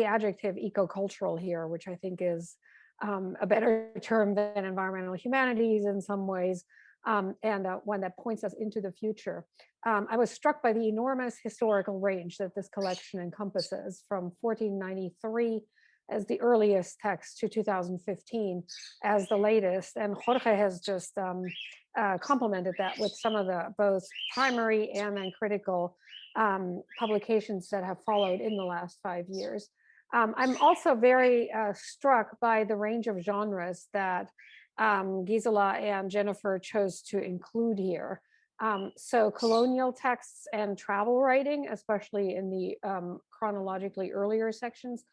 adjective ecocultural here, which I think is a better term than environmental humanities in some ways, and one that points us into the future. I was struck by the enormous historical range that this collection encompasses, from 1493 as the earliest text to 2015 as the latest. And Jorge has just complemented that with some of the both primary and then critical publications that have followed in the last 5 years. I'm also very struck by the range of genres that Gisela and Jennifer chose to include here. So colonial texts and travel writing, especially in the chronologically earlier sections,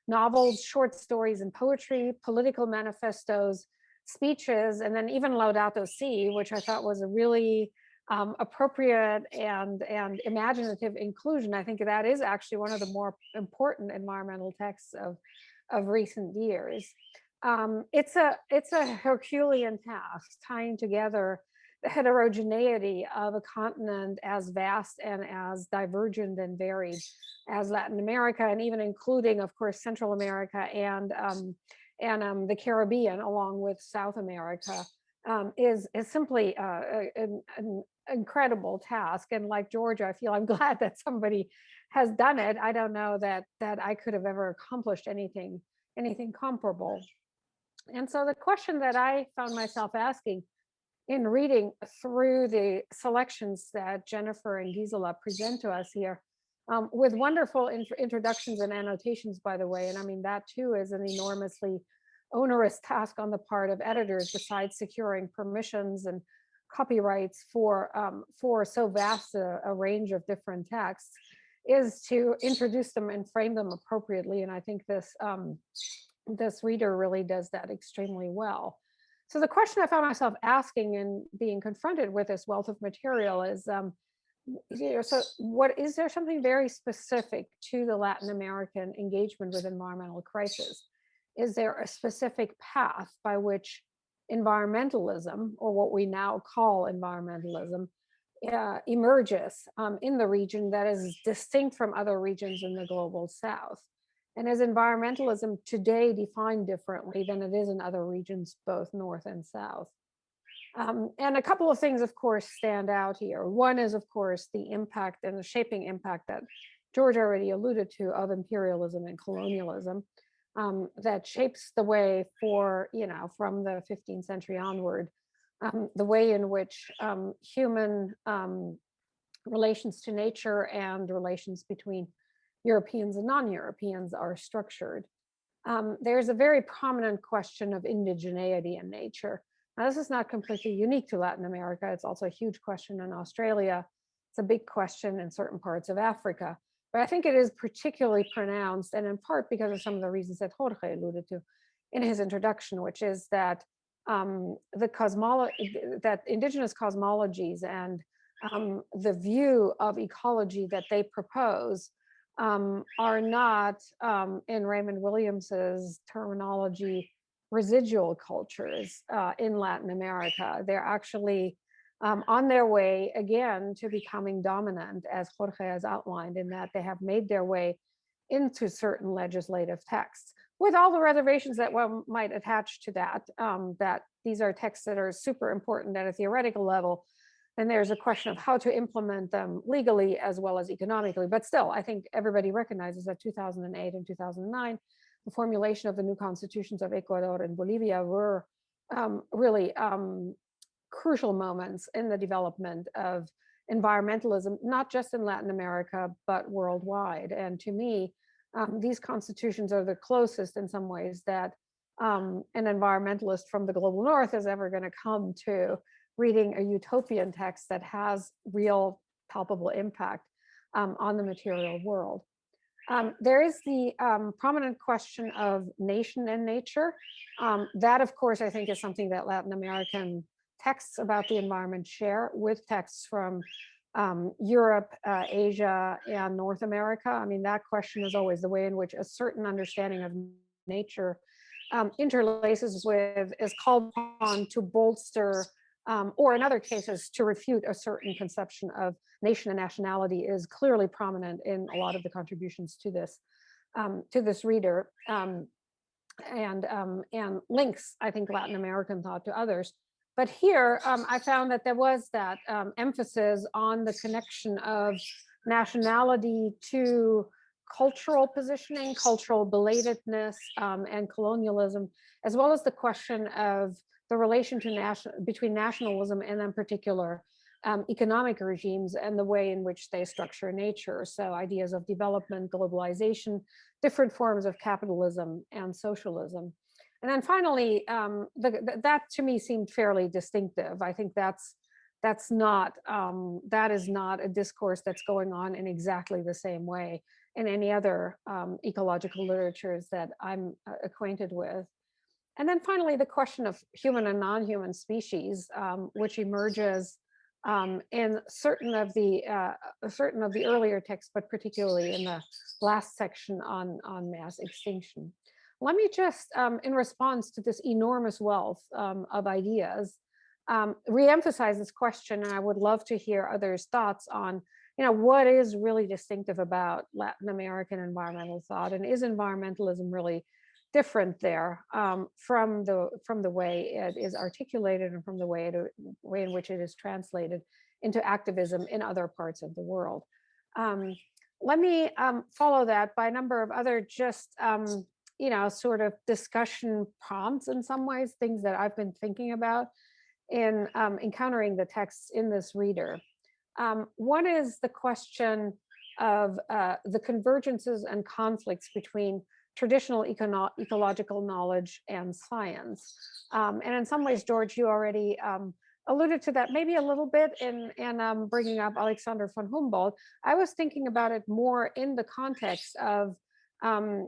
novels, short stories and poetry, political manifestos, speeches, and then even Laudato Si, which I thought was a really appropriate and imaginative inclusion. I think that is actually one of the more important environmental texts of recent years. It's a Herculean task, tying together the heterogeneity of a continent as vast and as divergent and varied as Latin America, and even including, of course, Central America and the Caribbean, along with South America, is simply an incredible task. And like George, I feel I'm glad that somebody has done it. I don't know that I could have ever accomplished anything comparable. And so the question that I found myself asking in reading through the selections that Jennifer and Gisela present to us here, with wonderful introductions and annotations, by the way, and I mean, that too is an enormously onerous task on the part of editors, besides securing permissions and copyrights for so vast a range of different texts, is to introduce them and frame them appropriately. And I think this reader really does that extremely well. So the question I found myself asking and being confronted with this wealth of material is, so is there something very specific to the Latin American engagement with environmental crisis? Is there a specific path by which environmentalism, or what we now call environmentalism, emerges in the region that is distinct from other regions in the global South? And is environmentalism today defined differently than it is in other regions, both North and South? And a couple of things, of course, stand out here. One is, of course, the impact and the shaping impact that George already alluded to of imperialism and colonialism, that shapes the way for, from the 15th century onward, the way in which human relations to nature and relations between Europeans and non-Europeans are structured. There's a very prominent question of indigeneity in nature. Now, this is not completely unique to Latin America. It's also a huge question in Australia. It's a big question in certain parts of Africa. But I think it is particularly pronounced, and in part because of some of the reasons that Jorge alluded to in his introduction, which is that that indigenous cosmologies and the view of ecology that they propose are not, in Raymond Williams's terminology, residual cultures in Latin America. They're actually on their way again to becoming dominant, as Jorge has outlined, in that they have made their way into certain legislative texts, with all the reservations that one might attach to that, that these are texts that are super important at a theoretical level, and there's a question of how to implement them legally as well as economically. But still, I think everybody recognizes that 2008 and 2009, the formulation of the new constitutions of Ecuador and Bolivia were really crucial moments in the development of environmentalism, not just in Latin America, but worldwide. And to me, these constitutions are the closest in some ways that an environmentalist from the global north is ever going to come to reading a utopian text that has real palpable impact on the material world. There is the prominent question of nation and nature. That, of course, I think is something that Latin American texts about the environment share with texts from Europe, Asia, and North America. I mean, that question is always the way in which a certain understanding of nature interlaces with, is called upon to bolster, or in other cases, to refute a certain conception of nation and nationality, is clearly prominent in a lot of the contributions to this reader, and links, I think, Latin American thought to others. But here, I found that there was that emphasis on the connection of nationality to cultural positioning, cultural belatedness, and colonialism, as well as the question of the relation to between nationalism and in particular economic regimes and the way in which they structure nature. So ideas of development, globalization, different forms of capitalism and socialism. And then finally, that to me seemed fairly distinctive. I think that is not a discourse that's going on in exactly the same way in any other ecological literatures that I'm acquainted with. And then finally, the question of human and non-human species, which emerges in certain of the earlier texts, but particularly in the last section on mass extinction. Let me just, in response to this enormous wealth of ideas, reemphasize this question, and I would love to hear others' thoughts on, what is really distinctive about Latin American environmental thought, and is environmentalism really different there from the way it is articulated and from the way in which it is translated into activism in other parts of the world. Let me follow that by a number of other just sort of discussion prompts in some ways, things that I've been thinking about in encountering the texts in this reader. One is the question of the convergences and conflicts between traditional ecological knowledge and science. And in some ways, George, you already alluded to that maybe a little bit in bringing up Alexander von Humboldt. I was thinking about it more in the context of the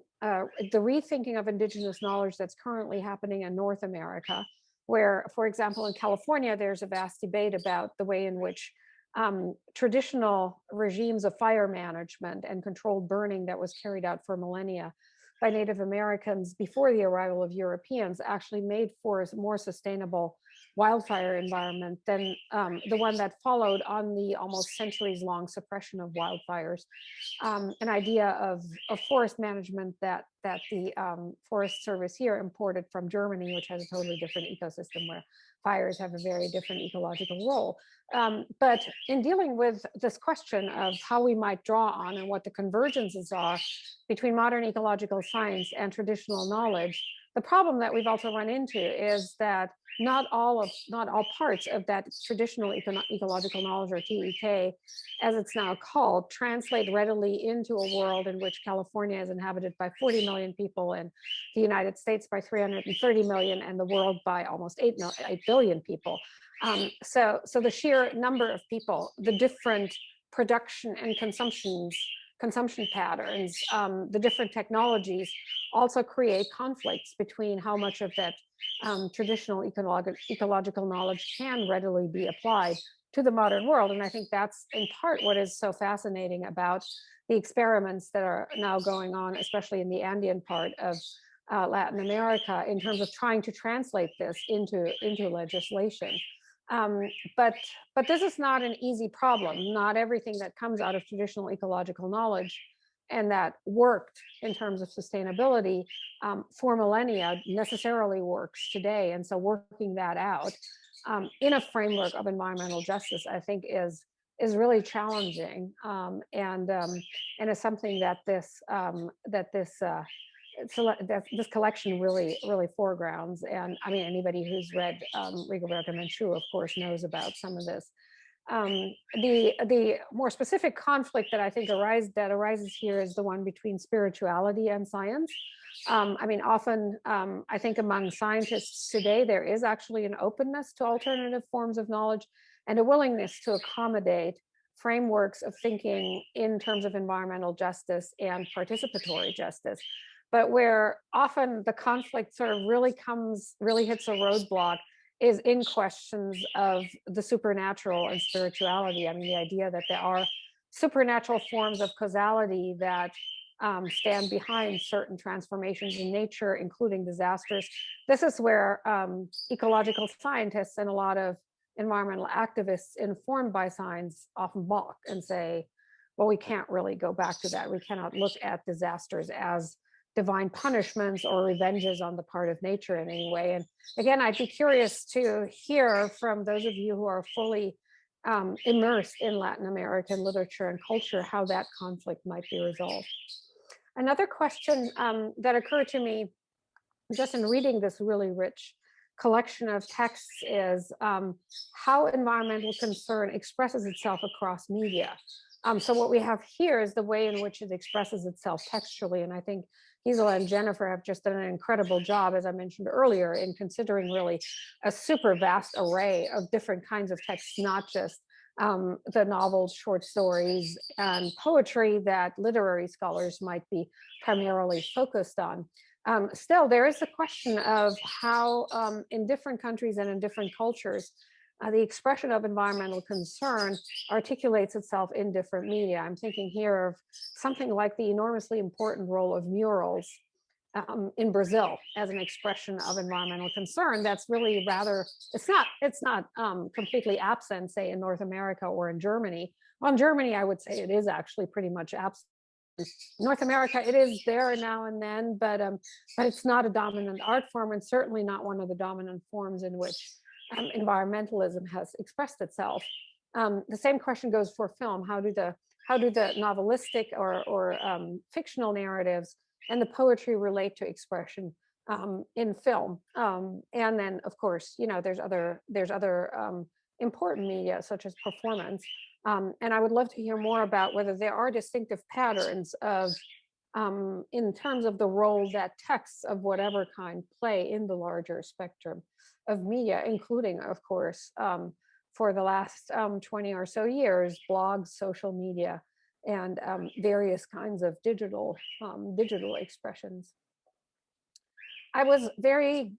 rethinking of indigenous knowledge that's currently happening in North America, where, for example, in California, there's a vast debate about the way in which traditional regimes of fire management and controlled burning that was carried out for millennia by Native Americans before the arrival of Europeans actually made for a more sustainable wildfire environment than the one that followed on the almost centuries-long suppression of wildfires. An idea of forest management that the Forest Service here imported from Germany, which has a totally different ecosystem where fires have a very different ecological role. But in dealing with this question of how we might draw on and what the convergences are between modern ecological science and traditional knowledge, the problem that we've also run into is that not all parts of that traditional ecological knowledge, or TEK, as it's now called, translate readily into a world in which California is inhabited by 40 million people, and the United States by 330 million, and the world by almost 8 billion people. So the sheer number of people, the different production and consumption patterns, the different technologies also create conflicts between how much of that traditional ecological knowledge can readily be applied to the modern world. And I think that's in part what is so fascinating about the experiments that are now going on, especially in the Andean part of Latin America in terms of trying to translate this into legislation. But this is not an easy problem. Not everything that comes out of traditional ecological knowledge and that worked in terms of sustainability for millennia necessarily works today. And so working that out in a framework of environmental justice, I think is really challenging, and is something that this collection really foregrounds. And I mean, anybody who's read Rigoberta Menchú, of course, knows about some of this. The more specific conflict that I think arises here is the one between spirituality and science. I mean, often I think among scientists today, there is actually an openness to alternative forms of knowledge and a willingness to accommodate frameworks of thinking in terms of environmental justice and participatory justice. But where often the conflict sort of really hits a roadblock is in questions of the supernatural and spirituality. I mean, the idea that there are supernatural forms of causality that stand behind certain transformations in nature, including disasters. This is where ecological scientists and a lot of environmental activists informed by science often balk and say, well, we can't really go back to that. We cannot look at disasters as divine punishments or revenges on the part of nature in any way. And again, I'd be curious to hear from those of you who are fully immersed in Latin American literature and culture, how that conflict might be resolved. Another question that occurred to me just in reading this really rich collection of texts is how environmental concern expresses itself across media. So what we have here is the way in which it expresses itself textually. And I think Gisela and Jennifer have just done an incredible job, as I mentioned earlier, in considering really a super vast array of different kinds of texts, not just the novels, short stories, and poetry that literary scholars might be primarily focused on. Still, there is the question of how in different countries and in different cultures, the expression of environmental concern articulates itself in different media. I'm thinking here of something like the enormously important role of murals in Brazil as an expression of environmental concern. That's really rather, it's not completely absent, say in North America or in Germany. Well, in Germany, I would say it is actually pretty much absent. North America, it is there now and then, but it's not a dominant art form, and certainly not one of the dominant forms in which environmentalism has expressed itself. The same question goes for film. How do the novelistic or fictional narratives and the poetry relate to expression in film? And then, of course, you know, there's other important media such as performance. And I would love to hear more about whether there are distinctive patterns of in terms of the role that texts of whatever kind play in the larger spectrum of media, including, of course, for the last 20 or so years, blogs, social media, and various kinds of digital expressions. I was very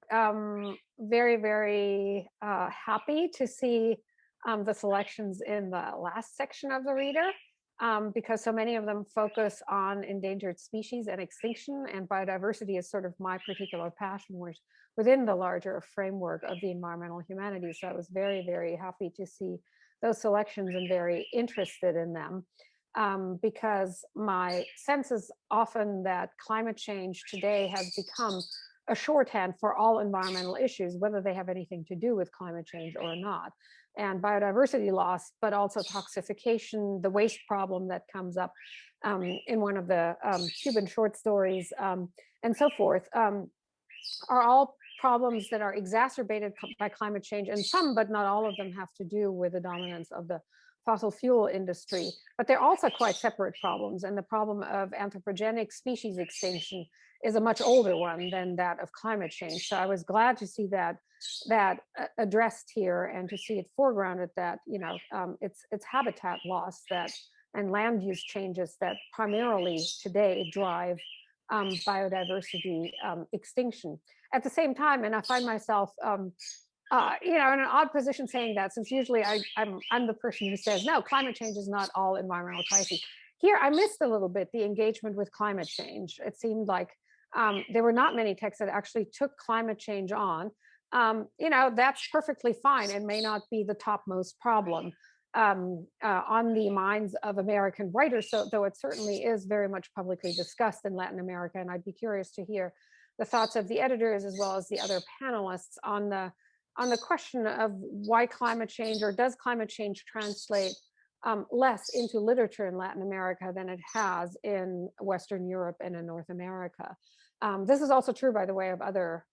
happy to see the selections in the last section of the reader, because so many of them focus on endangered species and extinction, and biodiversity is sort of my particular passion within the larger framework of the environmental humanities. So I was very happy to see those selections and very interested in them, because my sense is often that climate change today has become a shorthand for all environmental issues, whether they have anything to do with climate change or not. And biodiversity loss, but also toxification, the waste problem that comes up in one of the Cuban short stories, and so forth, are all problems that are exacerbated by climate change, and some, but not all of them, have to do with the dominance of the fossil fuel industry. But they're also quite separate problems, and the problem of anthropogenic species extinction is a much older one than that of climate change. So I was glad to see that addressed here, and to see it foregrounded, that, you know, it's habitat loss and land use changes that primarily today drive biodiversity extinction. At the same time, and I find myself you know, in an odd position saying that, since usually I'm the person who says, no, climate change is not all environmental crises. Here, I missed a little bit the engagement with climate change. It seemed like there were not many texts that actually took climate change on. That's perfectly fine and may not be the topmost problem on the minds of American writers, so though it certainly is very much publicly discussed in Latin America. And I'd be curious to hear the thoughts of the editors as well as the other panelists on the question of why climate change, or does climate change translate less into literature in Latin America than it has in Western Europe and in North America. This is also true, by the way, of other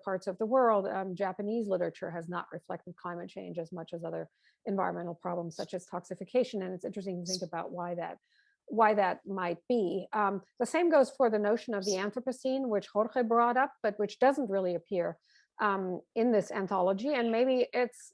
parts of the world. Japanese literature has not reflected climate change as much as other environmental problems such as toxification, and it's interesting to think about why that might be. The same goes for the notion of the Anthropocene, which Jorge brought up, but which doesn't really appear in this anthology, and maybe it's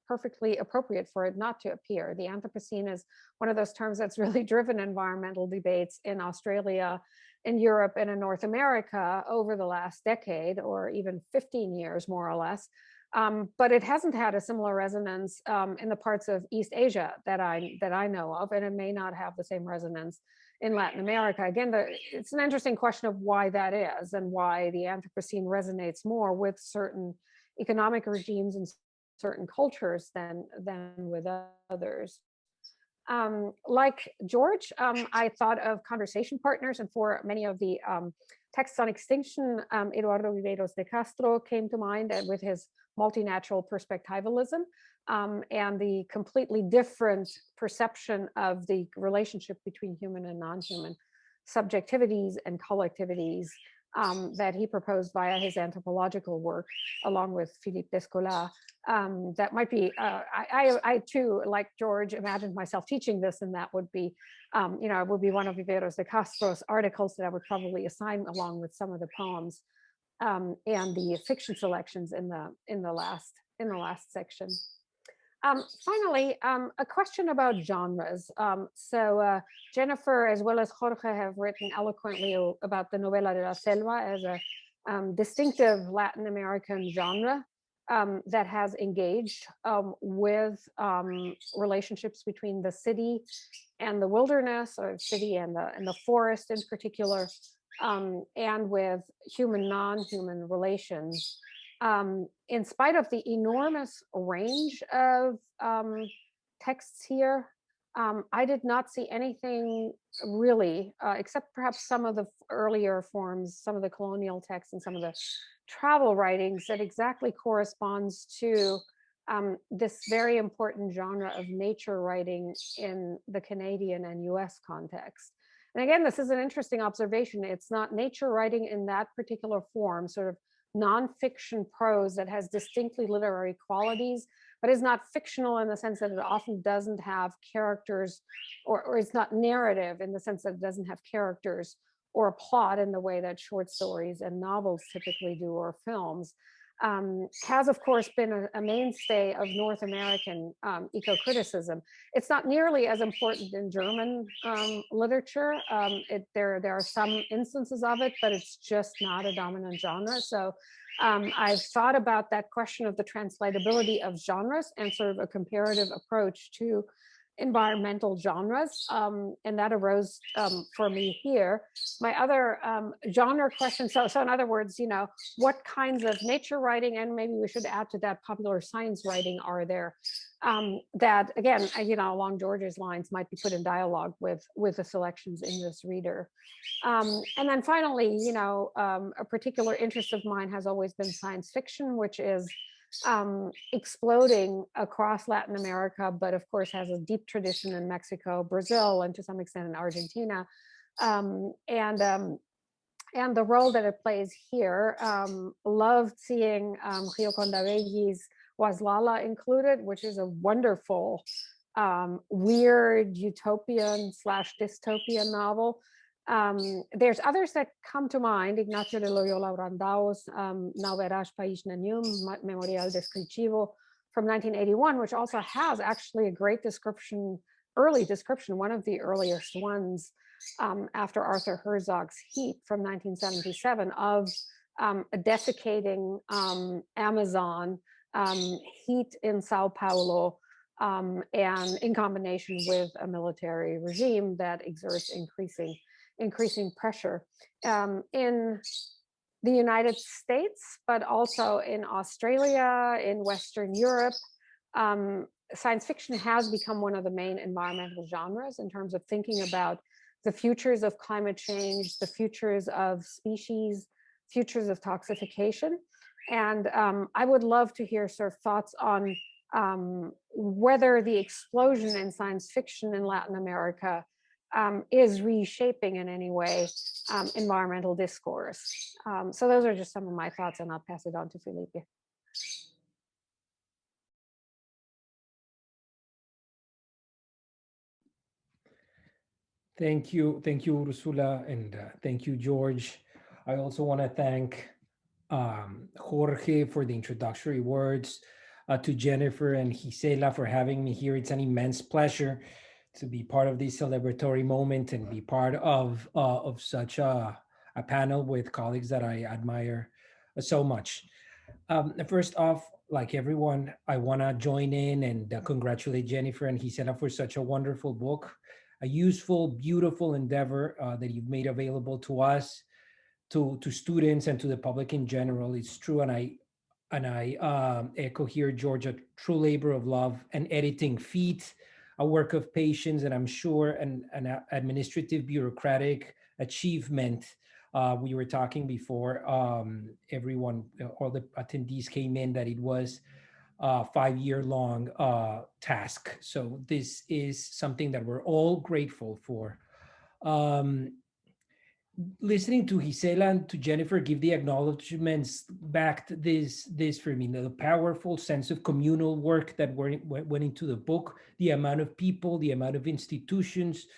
perfectly appropriate for it not to appear. The Anthropocene is one of those terms that's really driven environmental debates in Australia, in Europe, and in North America over the last decade, or even 15 years, more or less. But it hasn't had a similar resonance in the parts of East Asia that I know of, and it may not have the same resonance in Latin America. Again, it's an interesting question of why that is, and why the Anthropocene resonates more with certain economic regimes and certain cultures than with others. Like George, I thought of conversation partners, and for many of the texts on extinction, Eduardo Riveros de Castro came to mind with his multinatural perspectivalism and the completely different perception of the relationship between human and non-human subjectivities and collectivities that he proposed via his anthropological work, along with Philippe Descola. That might be, I too, like George, imagined myself teaching this, and that would be, it would be one of Riveros de Castro's articles that I would probably assign along with some of the poems and the fiction selections in the last section. Finally, a question about genres. So Jennifer, as well as Jorge, have written eloquently about the novela de la selva as a distinctive Latin American genre that has engaged with relationships between the city and the wilderness, or city and the forest in particular, and with human, non-human relations. In spite of the enormous range of texts here, I did not see anything really, except perhaps some of the earlier forms, some of the colonial texts and some of the travel writings, that exactly corresponds to this very important genre of nature writing in the Canadian and US context. And again, this is an interesting observation. It's not nature writing in that particular form, sort of nonfiction prose that has distinctly literary qualities, but is not fictional in the sense that it often doesn't have characters, or it's not narrative in the sense that it doesn't have characters or a plot in the way that short stories and novels typically do, or films. Has, of course, been a mainstay of North American eco-criticism. It's not nearly as important in German literature. There are some instances of it, but it's just not a dominant genre. So I've thought about that question of the translatability of genres and sort of a comparative approach to environmental genres, and that arose for me here. My other genre question, so in other words, what kinds of nature writing, and maybe we should add to that popular science writing, are there that, again, along George's lines, might be put in dialogue with the selections in this reader. And then finally, a particular interest of mine has always been science fiction, which is exploding across Latin America, but of course has a deep tradition in Mexico, Brazil, and to some extent in Argentina. And the role that it plays here. Loved seeing Gioconda Belli's Waslala included, which is a wonderful, weird utopian / dystopian novel. There's others that come to mind: Ignacio de Loyola Brandao's Não Verás País Nenhum, Memorial Descritivo from 1981, which also has actually a great description, early description, one of the earliest ones after Arthur Herzog's Heat from 1977, of a desiccating Amazon, heat in Sao Paulo, and in combination with a military regime that exerts increasing increasing pressure in the United States, but also in Australia, in Western Europe. Science fiction has become one of the main environmental genres in terms of thinking about the futures of climate change, the futures of species, futures of toxification. And I would love to hear sort of thoughts on whether the explosion in science fiction in Latin America is reshaping in any way environmental discourse. So those are just some of my thoughts, and I'll pass it on to Felipe. Thank you, Ursula, and thank you, George. I also want to thank Jorge for the introductory words, to Jennifer and Gisela for having me here. It's an immense pleasure to be part of this celebratory moment and be part of such a panel with colleagues that I admire so much. First off, like everyone, I want to join in and congratulate Jennifer and Gisela for such a wonderful book, a useful, beautiful endeavor that you've made available to us, to students and to the public in general. It's true, and I echo here, George, a true labor of love, an editing feat, a work of patience, and I'm sure an administrative bureaucratic achievement. We were talking before everyone, all the attendees came in, that it was a 5-year-long task. So this is something that we're all grateful for. Listening to Gisela and to Jennifer give the acknowledgements backed this for me, the powerful sense of communal work that went into the book, the amount of people, the amount of institutions,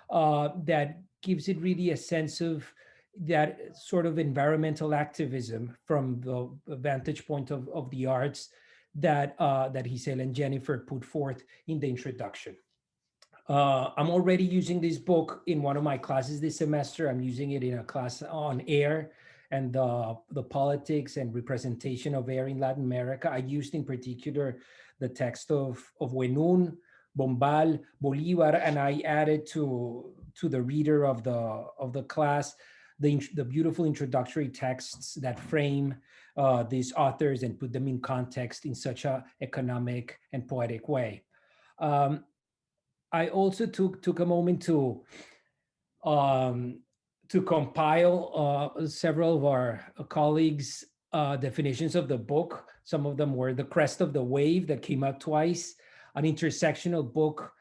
that gives it really a sense of that sort of environmental activism from the vantage point of the arts that Gisela and Jennifer put forth in the introduction. I'm already using this book in one of my classes this semester. I'm using it in a class on air and the politics and representation of air in Latin America. I used in particular the text of Wenun, Bombal, Bolivar, and I added to the reader of the class the beautiful introductory texts that frame these authors and put them in context in such a economic and poetic way. I also took a moment to compile several of our colleagues' definitions of the book. Some of them were The Crest of the Wave, that came up twice, an intersectional book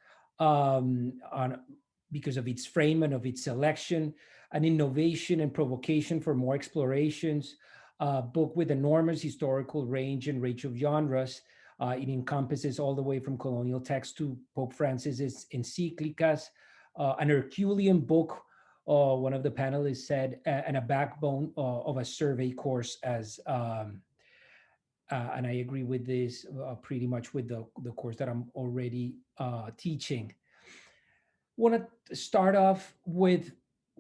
because of its frame and of its selection, an innovation and provocation for more explorations, a book with enormous historical range and of genres. It encompasses all the way from colonial texts to Pope Francis's encyclicas, an Herculean book, one of the panelists said, and a backbone of a survey course, as and I agree with this pretty much with the course that I'm already teaching. Want to start off with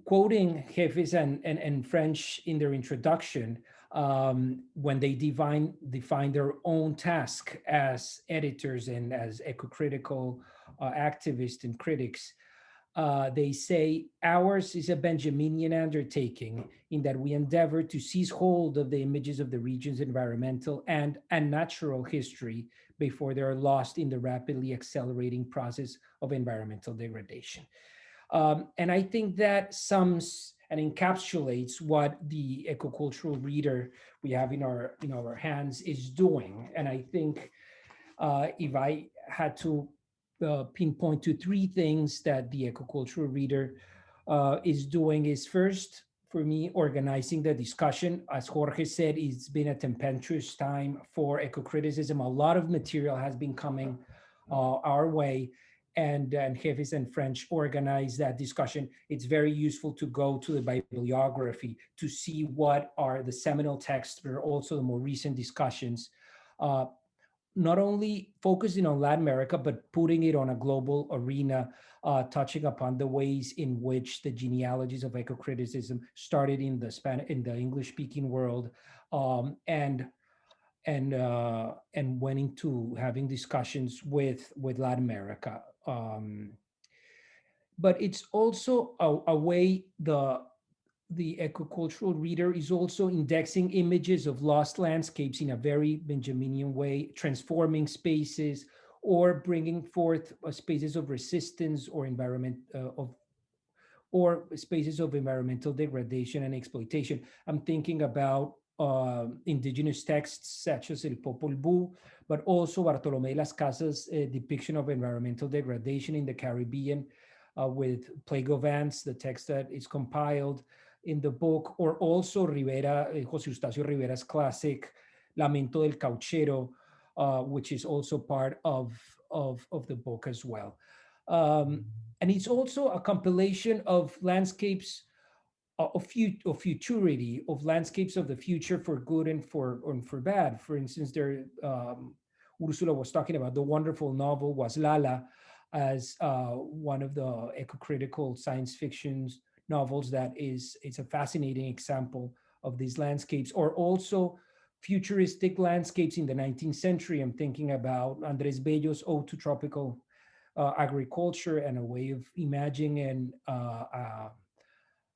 quoting Heffes and French in their introduction, when they define their own task as editors and as eco-critical activists and critics. They say, ours is a Benjaminian undertaking in that we endeavor to seize hold of the images of the region's environmental and natural history before they are lost in the rapidly accelerating process of environmental degradation. And I think that sums and encapsulates what the ecocultural reader we have in our hands is doing. And I think if I had to pinpoint to 3 things that the ecocultural reader is doing, is first, for me, organizing the discussion. As Jorge said, it's been a tempestuous time for ecocriticism. A lot of material has been coming our way, and Heffes and French organize that discussion. It's very useful to go to the bibliography to see what are the seminal texts, but also the more recent discussions, not only focusing on Latin America, but putting it on a global arena, touching upon the ways in which the genealogies of ecocriticism started in the English-speaking world, and went into having discussions with Latin America. but it's also a way the ecocultural reader is also indexing images of lost landscapes in a very Benjaminian way, transforming spaces or bringing forth spaces of resistance or spaces of environmental degradation and exploitation. I'm thinking about indigenous texts such as El Popol Vuh, but also Bartolomé Las Casas' depiction of environmental degradation in the Caribbean with Plague of Ants, the text that is compiled in the book, or also José Eustacio Rivera's classic Lamento del Cauchero, which is also part of the book as well. And it's also a compilation of landscapes of futurity, of landscapes of the future for good and for bad. For instance, Ursula was talking about the wonderful novel Waslala as one of the eco-critical science fiction novels that it's a fascinating example of these landscapes, or also futuristic landscapes in the 19th century. I'm thinking about Andrés Bello's Ode to Tropical Agriculture, and a way of imagining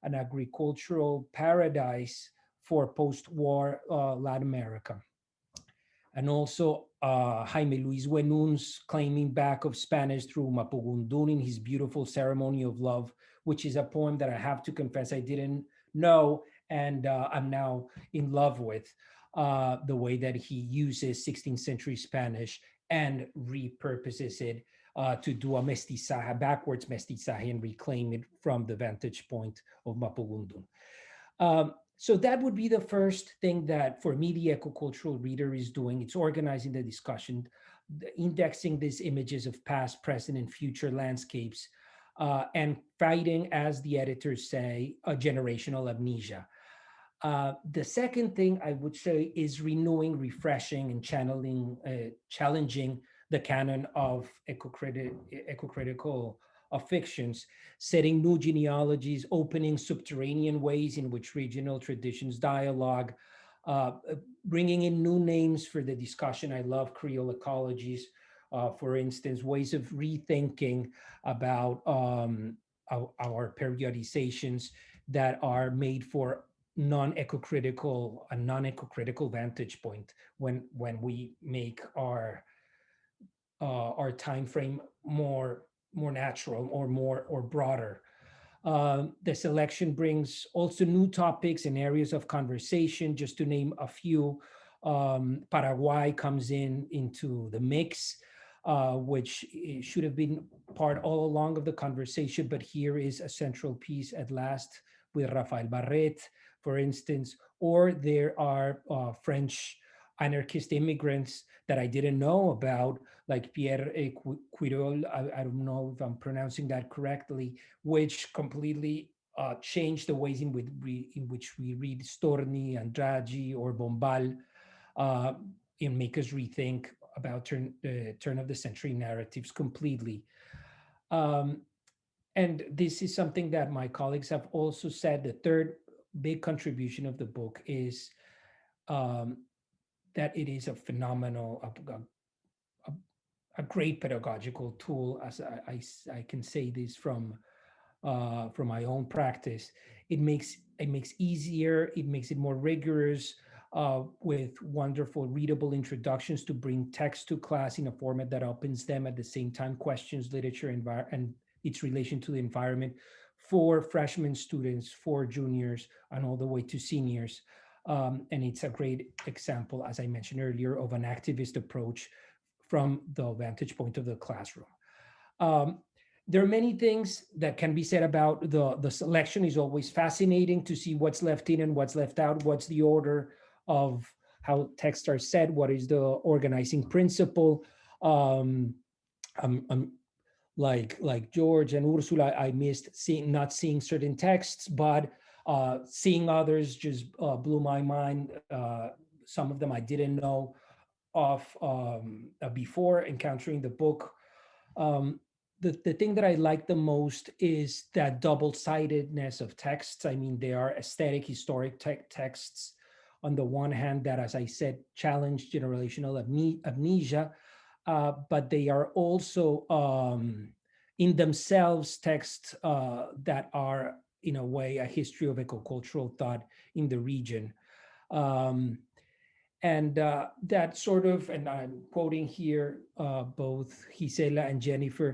an agricultural paradise for post-war Latin America. And also Jaime Luis Buenun's claiming back of Spanish through Mapudungun in his beautiful Ceremony of Love, which is a poem that I have to confess I didn't know, and I'm now in love with the way that he uses 16th century Spanish and repurposes it to do a mestizaje, backwards mestizaje, and reclaim it from the vantage point of Mapudungun. So that would be the first thing that, for me, the ecocultural reader is doing. It's organizing the discussion, indexing these images of past, present, and future landscapes, and fighting, as the editors say, a generational amnesia. The second thing I would say is renewing, refreshing, and challenging the canon of ecocritical fictions, setting new genealogies, opening subterranean ways in which regional traditions dialogue, bringing in new names for the discussion. I love Creole ecologies, for instance, ways of rethinking about our periodizations that are made for non-ecocritical vantage point when we make our time frame more natural or broader. The selection brings also new topics and areas of conversation. Just to name a few, Paraguay comes into the mix, which should have been part all along of the conversation, but here is a central piece at last with Rafael Barret, for instance, or there are French anarchist immigrants that I didn't know about, like Pierre Quirol, I don't know if I'm pronouncing that correctly, which completely changed the ways in which we read Storni, Andrade, or Bombal, and make us rethink about turn of the century narratives completely. And this is something that my colleagues have also said. The third big contribution of the book is that it is a phenomenal, a great pedagogical tool, as I can say this from my own practice. It makes easier, it makes it more rigorous, with wonderful readable introductions to bring text to class in a format that opens them, at the same time questions literature and its relation to the environment for freshman students, for juniors, and all the way to seniors. And it's a great example, as I mentioned earlier, of an activist approach from the vantage point of the classroom. There are many things that can be said about the selection. Is always fascinating to see what's left in and what's left out, what's the order of how texts are said, what is the organizing principle. Like George and Ursula, I missed not seeing certain texts, but seeing others just blew my mind. Some of them I didn't know of before encountering the book. The thing that I like the most is that double-sidedness of texts. I mean, they are aesthetic, historic texts on the one hand that, as I said, challenge generational amnesia, but they are also in themselves texts that are in a way a history of ecocultural thought in the region. And that sort of, and I'm quoting here both Gisela and Jennifer,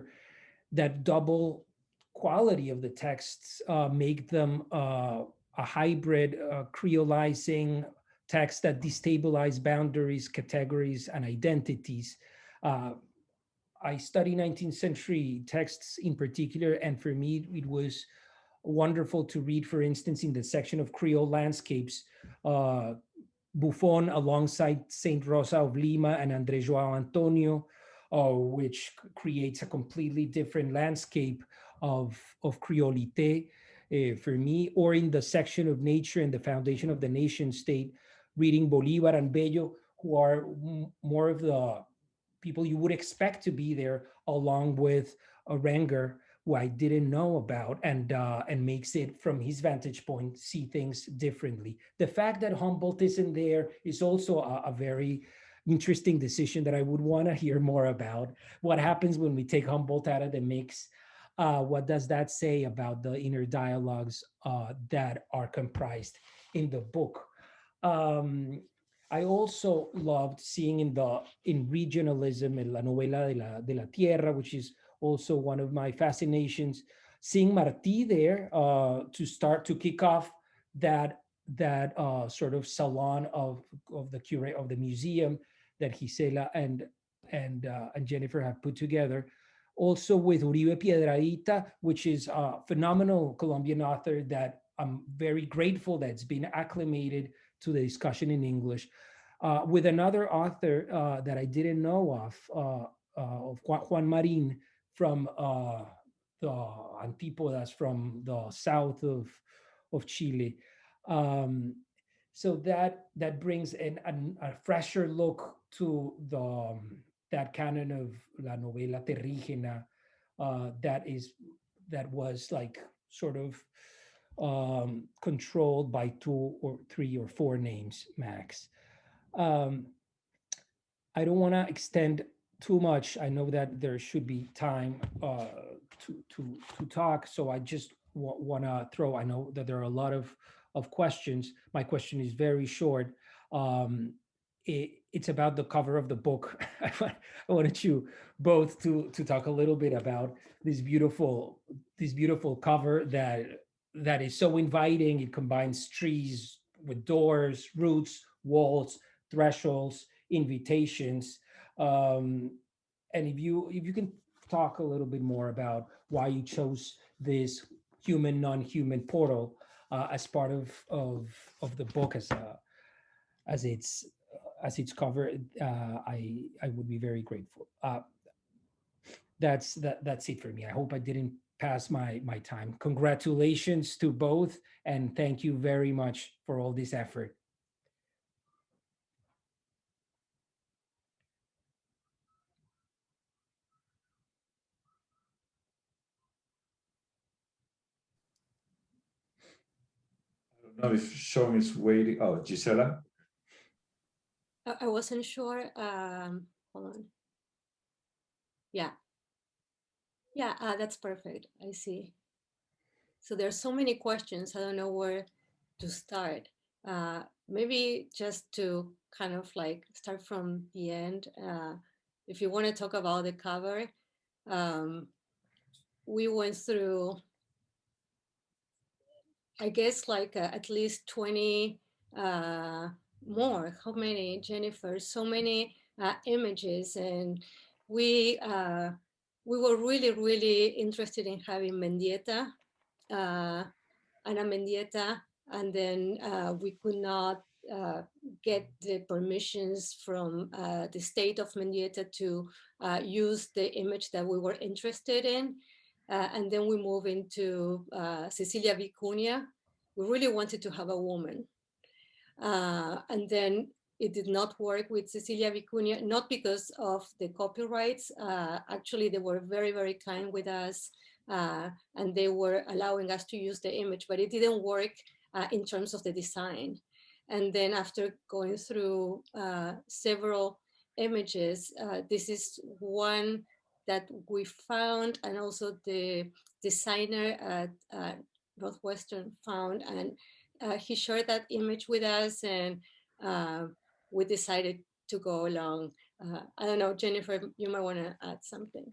that double quality of the texts make them a hybrid creolizing text that destabilize boundaries, categories, and identities. I study 19th century texts in particular, and for me, it was wonderful to read, for instance, in the section of Creole landscapes, Buffon alongside Saint Rosa of Lima and André Joao Antonio, which creates a completely different landscape of Creolite for me, or in the section of nature and the foundation of the nation state, reading Bolivar and Bello, who are more of the people you would expect to be there, along with Renger, who I didn't know about, and makes it from his vantage point see things differently. The fact that Humboldt isn't there is also a very interesting decision that I would want to hear more about. What happens when we take Humboldt out of the mix? What does that say about the inner dialogues that are comprised in the book? I also loved seeing in regionalism, in La Novela de la Tierra, which is also one of my fascinations, seeing Martí there to kick off that sort of salon of the museum that Gisela and Jennifer have put together. Also with Uribe Piedradita, which is a phenomenal Colombian author that I'm very grateful that's been acclimated to the discussion in English, with another author that I didn't know of Juan Marín from the Antípodas, from the south of Chile. So that brings a fresher look to that canon of la novela terrígena that was like sort of controlled by 2 or 3 or 4 names max. I don't want to extend too much. I know that there should be time to talk, so I just want to throw. I know that there are a lot of questions. My question is very short. It's about the cover of the book. I wanted you both to talk a little bit about this beautiful cover that is so inviting. It combines trees with doors, roots, walls, thresholds, invitations. And if you can talk a little bit more about why you chose this human non-human portal as part of the book as its cover, I would be very grateful. That's it for me. I hope I didn't pass my time. Congratulations to both, and thank you very much for all this effort. I don't know if Sean is waiting. Oh, Gisela? I wasn't sure. Hold on. Yeah. Yeah, that's perfect. I see. So there's so many questions. I don't know where to start. Maybe just to kind of like start from the end. If you want to talk about the cover, we went through, I guess, like at least 20 more. How many, Jennifer? So many images, and we were really, really interested in having Mendieta, Ana Mendieta, and then we could not get the permissions from the state of Mendieta to use the image that we were interested in. And then we move into Cecilia Viconia. We really wanted to have a woman. And then it did not work with Cecilia Viconia, not because of the copyrights. Actually, they were very, very kind with us, and they were allowing us to use the image, but it didn't work in terms of the design. And then after going through several images, this is one that we found, and also the designer at Northwestern found, and he shared that image with us, and we decided to go along. I don't know, Jennifer, you might want to add something.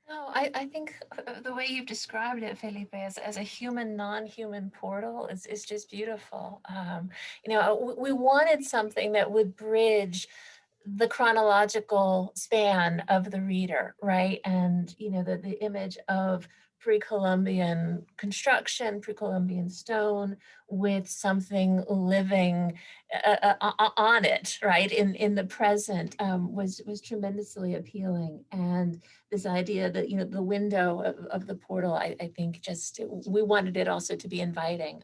No, I think the way you've described it, Felipe, as a human, non-human portal is just beautiful. You know, we wanted something that would bridge the chronological span of the reader, right? And, you know, the image of pre-Columbian construction, pre-Columbian stone with something living on it, right? In the present was tremendously appealing. And this idea that, you know, the window of the portal, I think just, we wanted it also to be inviting.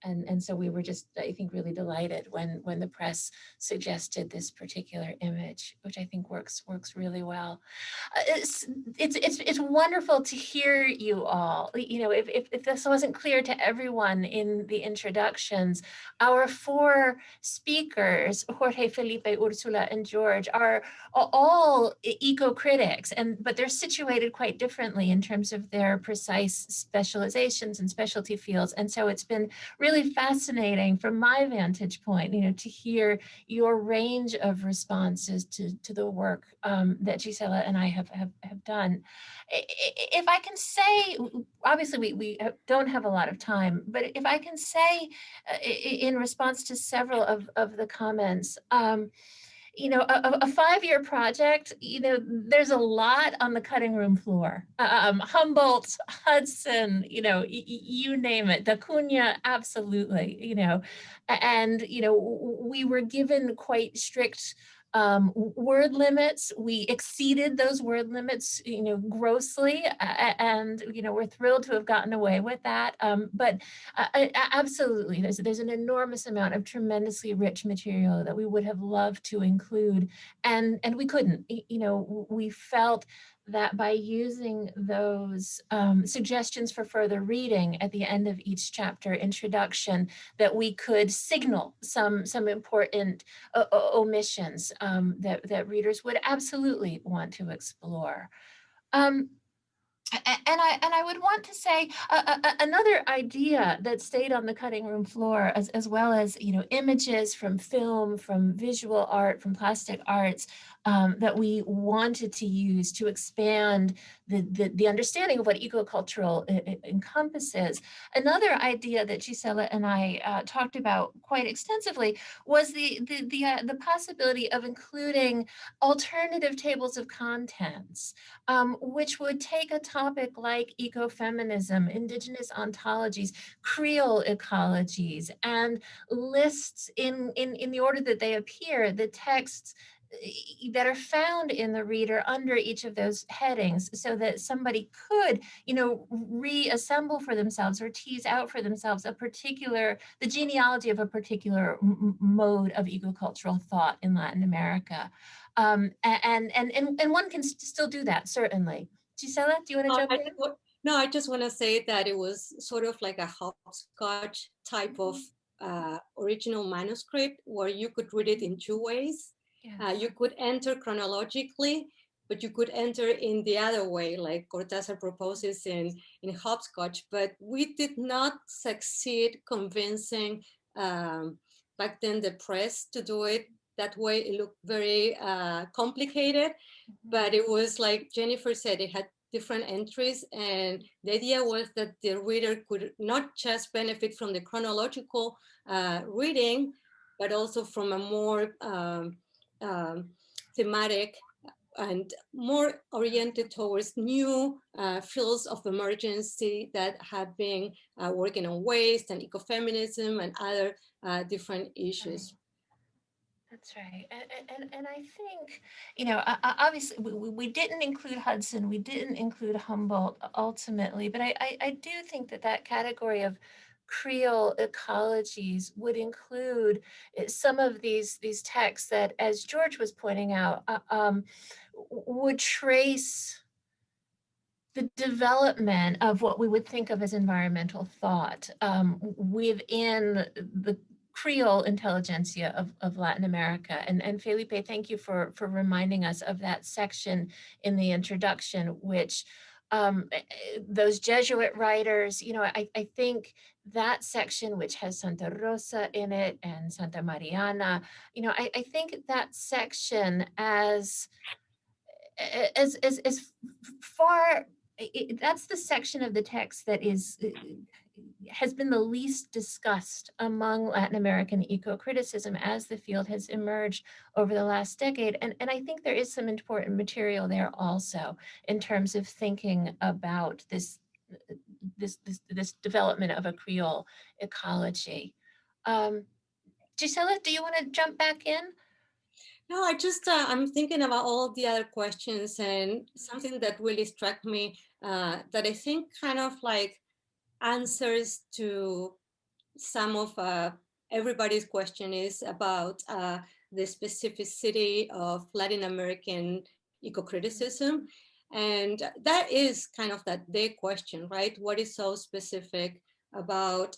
And so we were just, I think, really delighted when the press suggested this particular image, which I think works really well. It's wonderful to hear you all. You know, if this wasn't clear to everyone in the introductions, our four speakers, Jorge, Felipe, Ursula, and George, are all eco-critics, but they're situated quite differently in terms of their precise specializations and specialty fields. And so it's been really fascinating from my vantage point, you know, to hear your range of responses to the work that Gisela and I have done. If I can say, obviously we don't have a lot of time, but if I can say in response to several of the comments, you know, a 5-year project, you know, there's a lot on the cutting room floor. Humboldt, Hudson, you know, you name it, Viconia, absolutely, you know, and, you know, we were given quite strict word limits. We exceeded those word limits, you know, grossly, and, you know, we're thrilled to have gotten away with that. But absolutely, there's an enormous amount of tremendously rich material that we would have loved to include, and we couldn't. You know, we felt that by using those suggestions for further reading at the end of each chapter introduction, that we could signal some important omissions that readers would absolutely want to explore. And I would want to say another idea that stayed on the cutting room floor, as well as, you know, images from film, from visual art, from plastic arts, that we wanted to use to expand the understanding of what ecocultural encompasses. Another idea that Gisela and I talked about quite extensively was the possibility of including alternative tables of contents, which would take a topic like ecofeminism, indigenous ontologies, Creole ecologies, and lists in the order that they appear, the texts that are found in the reader under each of those headings, so that somebody could, you know, reassemble for themselves or tease out for themselves the genealogy of a particular mode of ecocultural thought in Latin America. And one can still do that, certainly. Gisela, do you want to jump in? No, I just want to say that it was sort of like a hopscotch type of original manuscript where you could read it in two ways. Yes. You could enter chronologically, but you could enter in the other way, like Cortázar proposes in hopscotch. But we did not succeed convincing back then the press to do it that way. It looked very complicated, but it was like Jennifer said, it had different entries, and the idea was that the reader could not just benefit from the chronological reading, but also from a more thematic and more oriented towards new fields of emergency that have been working on waste and ecofeminism and other different issues. That's right. And I think, you know, obviously we didn't include Hudson, we didn't include Humboldt ultimately, but I do think that category of Creole ecologies would include some of these texts that, as George was pointing out, would trace the development of what we would think of as environmental thought within the Creole intelligentsia of Latin America. And Felipe, thank you for reminding us of that section in the introduction, which those Jesuit writers, you know, I think that section, which has Santa Rosa in it and Santa Mariana, you know, I think that section as far, that's the section of the text that has been the least discussed among Latin American eco-criticism as the field has emerged over the last decade. And I think there is some important material there also in terms of thinking about this development of a Creole ecology. Gisela, do you want to jump back in? No, I just, I'm thinking about all of the other questions, and something that really struck me that I think kind of like answers to some of everybody's question is about the specificity of Latin American eco-criticism. And that is kind of that big question, right? What is so specific about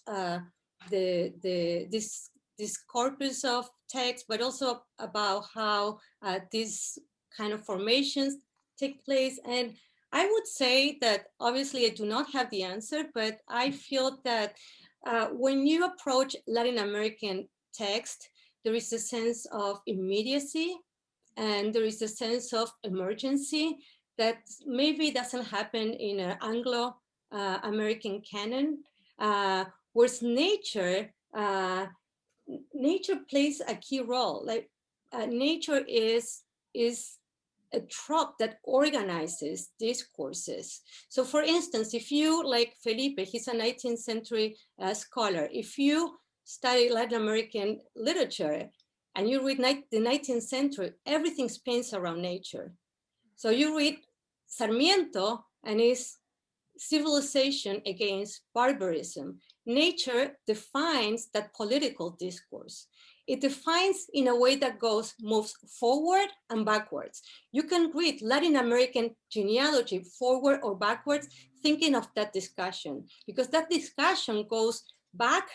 this corpus of text, but also about how these kind of formations take place. And I would say that obviously I do not have the answer, but I feel that when you approach Latin American text, there is a sense of immediacy and there is a sense of emergency that maybe doesn't happen in an Anglo-American canon, whereas nature plays a key role. Like nature is a trope that organizes discourses. So for instance, if you, like Felipe, he's a 19th century scholar, if you study Latin American literature and you read the 19th century, everything spins around nature. So you read Sarmiento and his civilization against barbarism. Nature defines that political discourse. It defines in a way that moves forward and backwards. You can read Latin American genealogy forward or backwards, thinking of that discussion, because that discussion goes back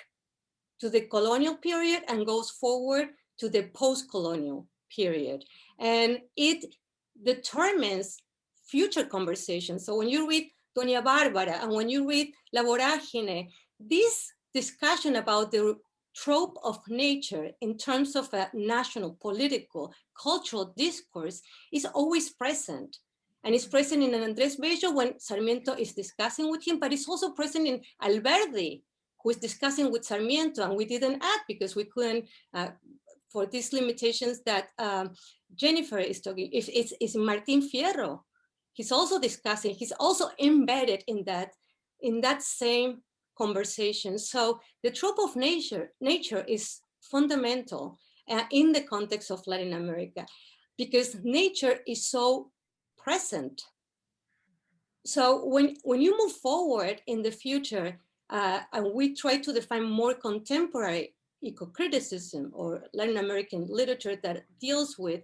to the colonial period and goes forward to the post-colonial period. And it determines future conversations. So when you read Doña Bárbara and when you read La Vorágine, this discussion about the trope of nature in terms of a national, political, cultural discourse is always present. And it's present in Andrés Bello when Sarmiento is discussing with him, but it's also present in Alberdi, who is discussing with Sarmiento, and we didn't add because we couldn't, for these limitations that Jennifer is talking, if it's Martín Fierro, he's also discussing, he's also embedded in that same conversation. So the trope of nature is fundamental in the context of Latin America, because nature is so present. So when you move forward in the future, and we try to define more contemporary eco-criticism or Latin American literature that deals with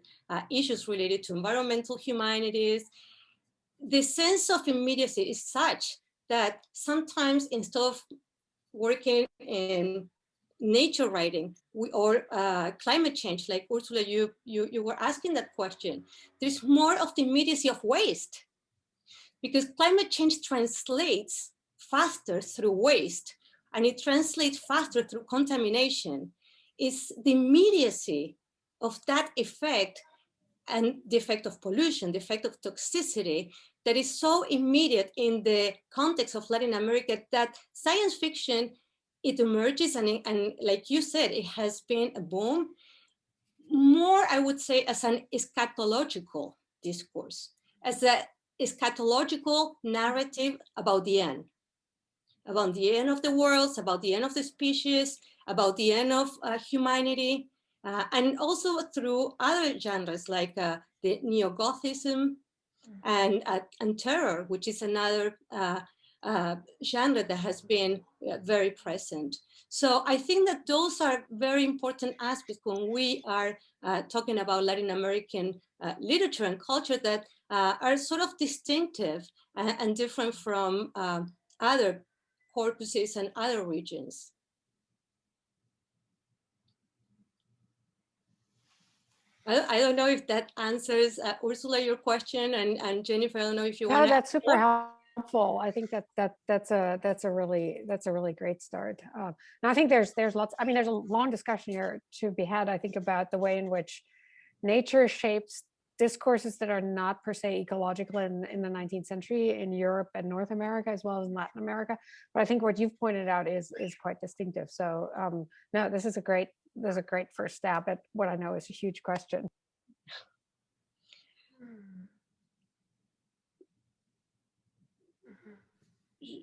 issues related to environmental humanities, the sense of immediacy is such that sometimes instead of working in nature writing or climate change, like Ursula, you were asking that question, there's more of the immediacy of waste, because climate change translates faster through waste and it translates faster through contamination. It's the immediacy of that effect and the effect of pollution, the effect of toxicity that is so immediate in the context of Latin America that science fiction, it emerges and like you said, it has been a boom, more I would say as an eschatological discourse, as a eschatological narrative about the end of the world, about the end of the species, about the end of humanity, and also through other genres like the neo-Gothism and terror, which is another genre that has been very present. So I think that those are very important aspects when we are talking about Latin American literature and culture that are sort of distinctive and different from other corpuses and other regions. I don't know if that answers Ursula your question, and Jennifer, I don't know if you No, want to. that's super helpful. I think that's a really great start. And I think there's lots. I mean, there's a long discussion here to be had. I think about the way in which nature shapes discourses that are not per se ecological in the 19th century in Europe and North America as well as in Latin America. But I think what you've pointed out is quite distinctive. So no, this is a great first stab at what I know is a huge question.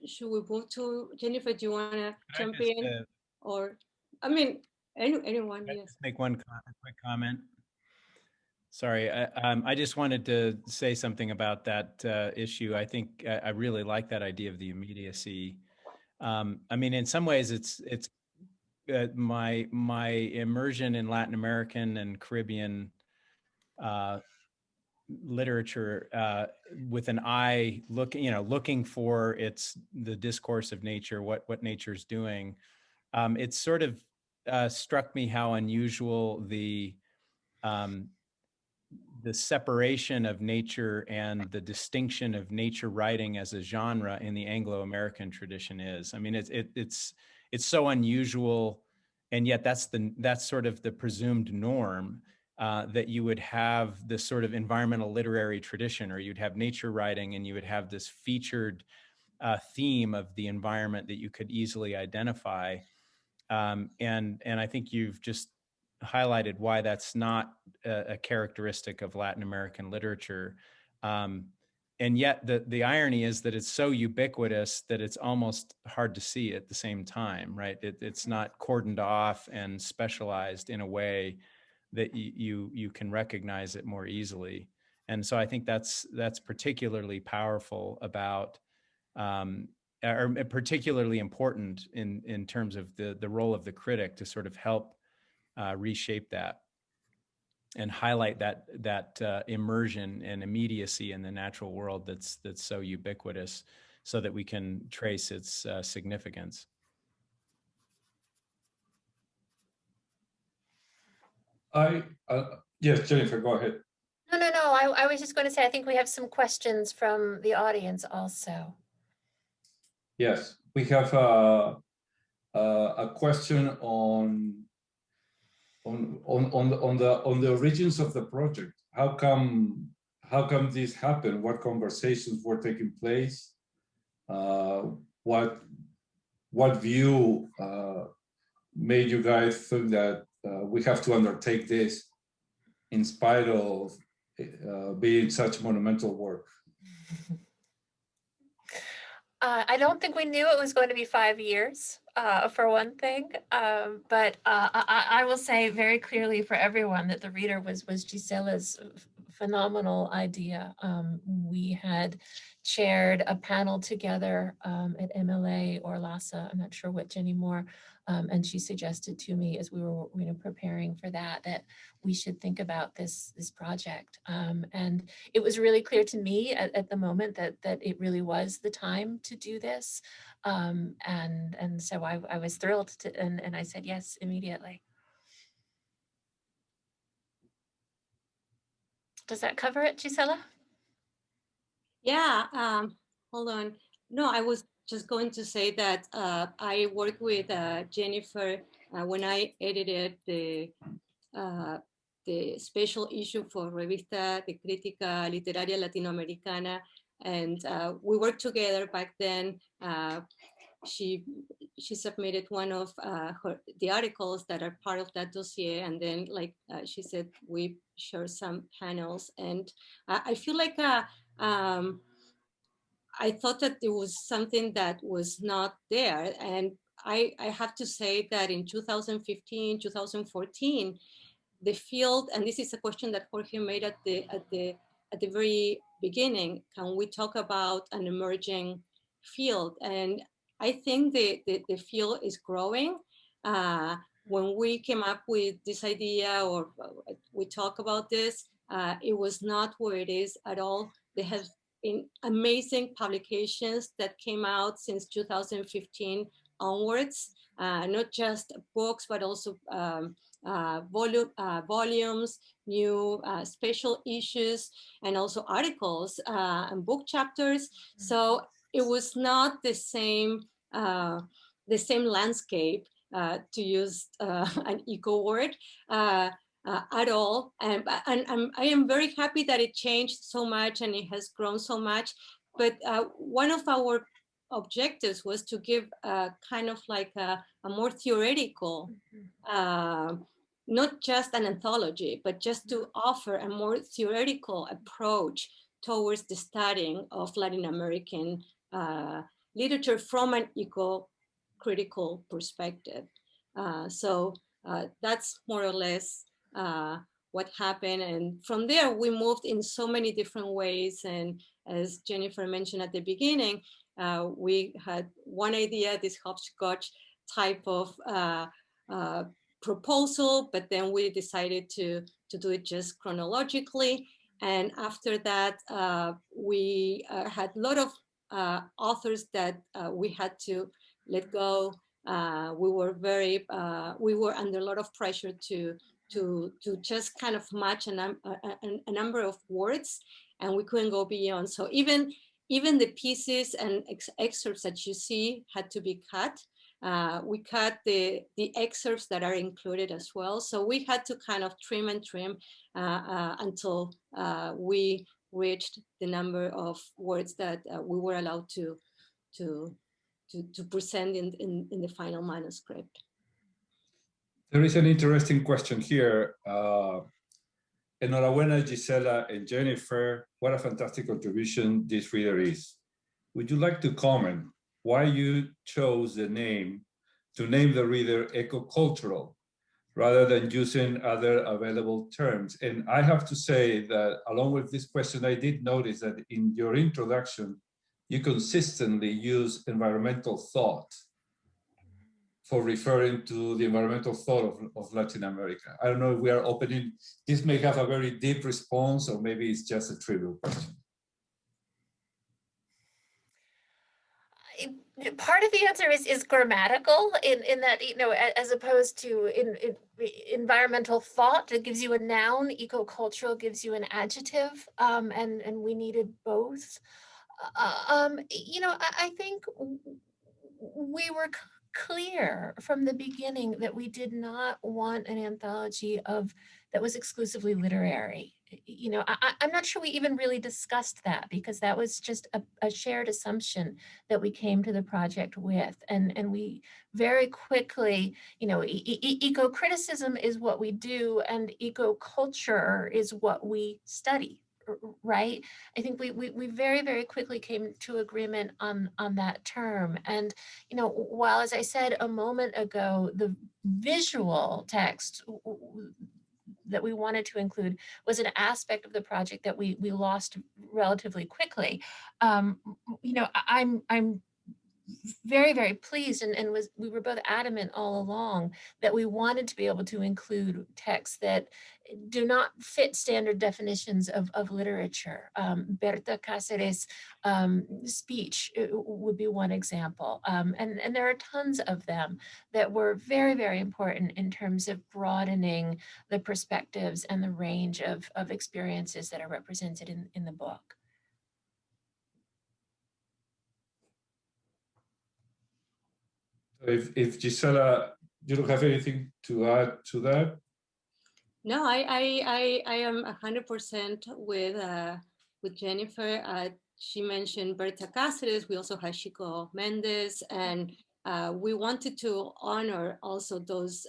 Should we move to Jennifer? Do you want to jump just, in, or I mean, anyone? Can I Yes. just make one quick comment? Sorry, I just wanted to say something about that issue. I think I really like that idea of the immediacy. I mean, in some ways, it's my immersion in Latin American and Caribbean literature with an eye looking for the discourse of nature, what nature's doing. It's sort of struck me how unusual the separation of nature and the distinction of nature writing as a genre in the Anglo-American tradition is. I mean, it's so unusual, and yet that's sort of the presumed norm, that you would have this sort of environmental literary tradition, or you'd have nature writing and you would have this featured theme of the environment that you could easily identify. And I think you've just highlighted why that's not a characteristic of Latin American literature. And yet the irony is that it's so ubiquitous that it's almost hard to see at the same time, right? It's not cordoned off and specialized in a way that you can recognize it more easily. And so I think that's particularly powerful about, or particularly important in terms of the role of the critic to sort of help reshape that and highlight that immersion and immediacy in the natural world that's so ubiquitous, so that we can trace its significance. Yes, Jennifer, go ahead. No. I was just going to say, I think we have some questions from the audience also. Yes, we have a question on the origins of the project. How come this happened? What conversations were taking place? What view made you guys think that we have to undertake this in spite of being such monumental work? I don't think we knew it was going to be 5 years, for one thing. But I will say very clearly for everyone that the reader was Gisela's phenomenal idea. We had chaired a panel together at MLA or LASA, I'm not sure which anymore. And she suggested to me as we were preparing for that we should think about this project. And it was really clear to me at the moment that it really was the time to do this. And so I was thrilled and I said yes immediately. Does that cover it, Gisela? Yeah, hold on. No, I was just going to say that I worked with Jennifer when I edited the special issue for Revista de Crítica Literaria Latinoamericana, and we worked together back then. She submitted one of the articles that are part of that dossier, and then, like she said, we shared some panels, and I feel like I thought that there was something that was not there, and I have to say that in 2015, 2014, the field, and this is a question that Jorge made at the very beginning, can we talk about an emerging field? And I think the field is growing. When we came up with this idea, or we talk about this, it was not where it is at all. There have been amazing publications that came out since 2015 onwards, not just books, but also volumes, new special issues, and also articles and book chapters. So it was not the same landscape, to use an eco word, at all. And I am very happy that it changed so much and it has grown so much. But one of our objectives was to give kind of like a more theoretical, not just an anthology, but just to offer a more theoretical approach towards the studying of Latin American literature from an eco-critical perspective. So that's more or less what happened. And from there, we moved in so many different ways. And as Jennifer mentioned at the beginning, we had one idea, this hopscotch type of proposal, but then we decided to do it just chronologically. And after that, we had a lot of authors that we had to let go. We were under a lot of pressure to just kind of match a number of words, and we couldn't go beyond. So even the pieces and excerpts that you see had to be cut. We cut the excerpts that are included as well. So we had to kind of trim and trim until we reached the number of words that we were allowed to present in the final manuscript. There is an interesting question here. Enhorabuena, Gisela and Jennifer. What a fantastic contribution this reader is. Would you like to comment why you chose to name the reader ecocultural rather than using other available terms? And I have to say that along with this question, I did notice that in your introduction, you consistently use environmental thought for referring to the environmental thought of Latin America. I don't know if we are opening, this may have a very deep response, or maybe it's just a trivial question. Part of the answer is grammatical in that, you know, as opposed to environmental thought, it gives you a noun, ecocultural gives you an adjective, and we needed both. You know, I think we were clear from the beginning that we did not want an anthology that was exclusively literary. You know, I'm not sure we even really discussed that, because that was just a shared assumption that we came to the project with. And we very quickly, you know, eco-criticism is what we do and eco-culture is what we study, right? I think we very, very quickly came to agreement on that term. And, you know, while, as I said a moment ago, the visual text that we wanted to include was an aspect of the project that we lost relatively quickly. You know, I'm very, very pleased, and we were both adamant all along that we wanted to be able to include texts that do not fit standard definitions of literature. Berta Cáceres' speech would be one example. And there are tons of them that were very, very important in terms of broadening the perspectives and the range of experiences that are represented in the book. If Gisela, you don't have anything to add to that? No, I am 100% with Jennifer. She mentioned Berta Cáceres. We also had Chico Mendes, and we wanted to honor also those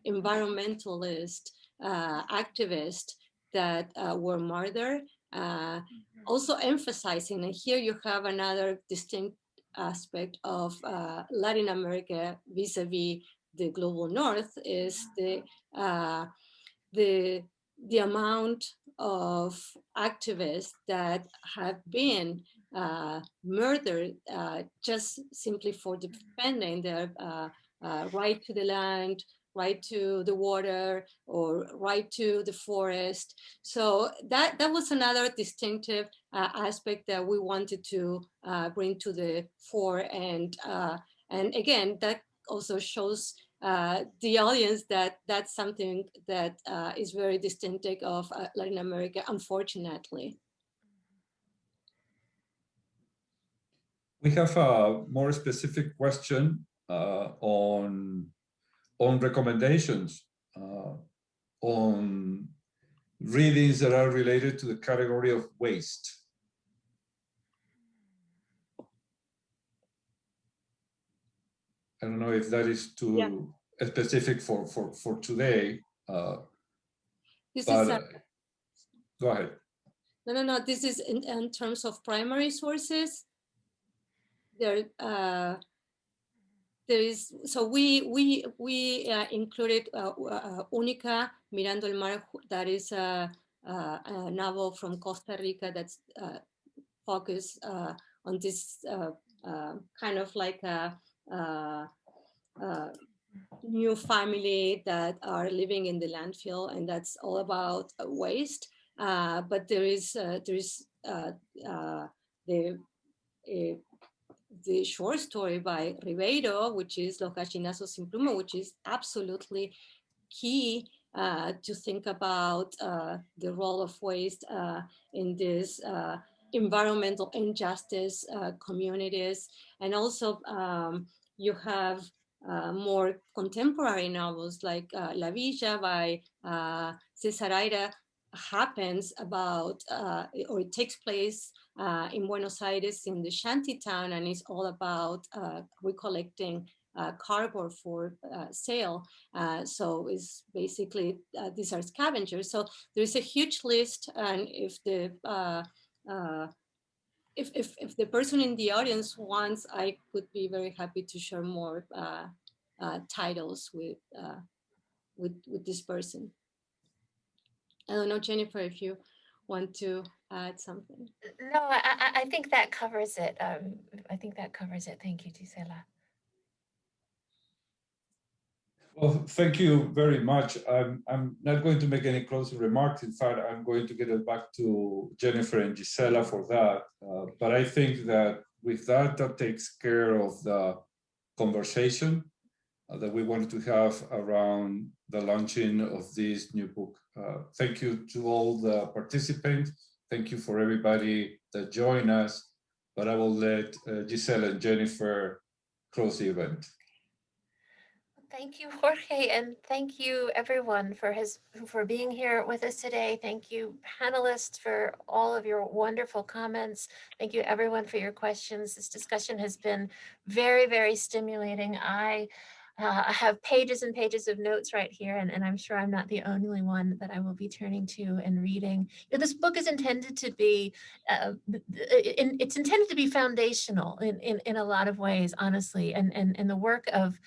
environmentalist activists that were murdered. Also emphasizing, and here you have another distinct aspect of Latin America vis-a-vis the global north, is the amount of activists that have been murdered just simply for defending their right to the land, right to the water, or right to the forest. So that was another distinctive aspect that we wanted to bring to the fore. And again, that also shows the audience that that's something that is very distinctive of Latin America, unfortunately. We have a more specific question on recommendations on readings that are related to the category of waste. I don't know if that is too specific for today. This but, is go ahead. No. This is in terms of primary sources. There is, so we included Única Mirando el Mar. That is a novel from Costa Rica that's focused on this kind of like a new family that are living in the landfill, and that's all about waste. But there is the short story by Riveros, which is Los Gallinazos sin Pluma, which is absolutely key to think about the role of waste in this environmental injustice communities. And also you have more contemporary novels like La Villa by Cesaraira happens about, or it takes place in Buenos Aires in the shanty town, and it's all about recollecting cardboard for sale. So it's basically, these are scavengers. So there's a huge list, and if the if the person in the audience wants, I could be very happy to share more titles with this person. I don't know, Jennifer, if you want to add something. No, I think that covers it. I think that covers it. Thank you, Gisela. Well, thank you very much. I'm not going to make any closing remarks. In fact, I'm going to get it back to Jennifer and Gisela for that. But I think that with that, that takes care of the conversation that we wanted to have around the launching of this new book. Thank you to all the participants. Thank you for everybody that joined us. But I will let Gisela and Jennifer close the event. Thank you, Jorge, and thank you everyone for being here with us today. Thank you, panelists, for all of your wonderful comments. Thank you everyone for your questions. This discussion has been very, very stimulating. I have pages and pages of notes right here, and I'm sure I'm not the only one that I will be turning to and reading. You know, this book is intended to be, it's intended to be foundational in a lot of ways, honestly, and the work of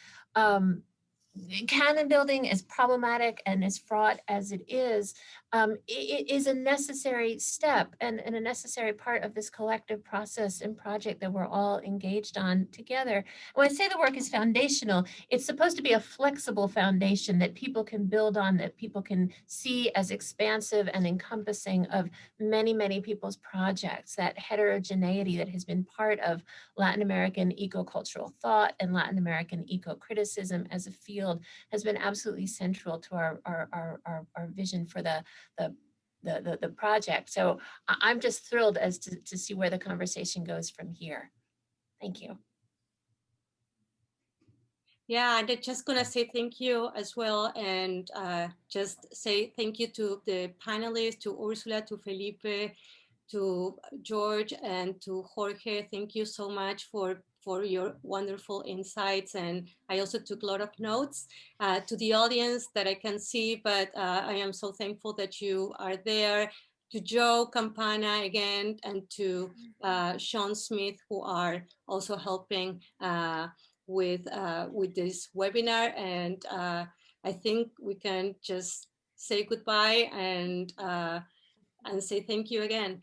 canon building, as problematic and as fraught as it is a necessary step and a necessary part of this collective process and project that we're all engaged on together. When I say the work is foundational, it's supposed to be a flexible foundation that people can build on, that people can see as expansive and encompassing of many, many people's projects. That heterogeneity that has been part of Latin American ecocultural thought and Latin American eco-criticism as a field has been absolutely central to our vision for the project. So I'm just thrilled as to see where the conversation goes from here. Thank you. Yeah, and I'm just gonna say thank you as well, and just say thank you to the panelists, to Ursula, to Felipe, to George, and to Jorge. Thank you so much for your wonderful insights, and I also took a lot of notes. To the audience that I can see, but I am so thankful that you are there. To Joe, Campana again, and to Sean Smith, who are also helping with this webinar. And I think we can just say goodbye and say thank you again.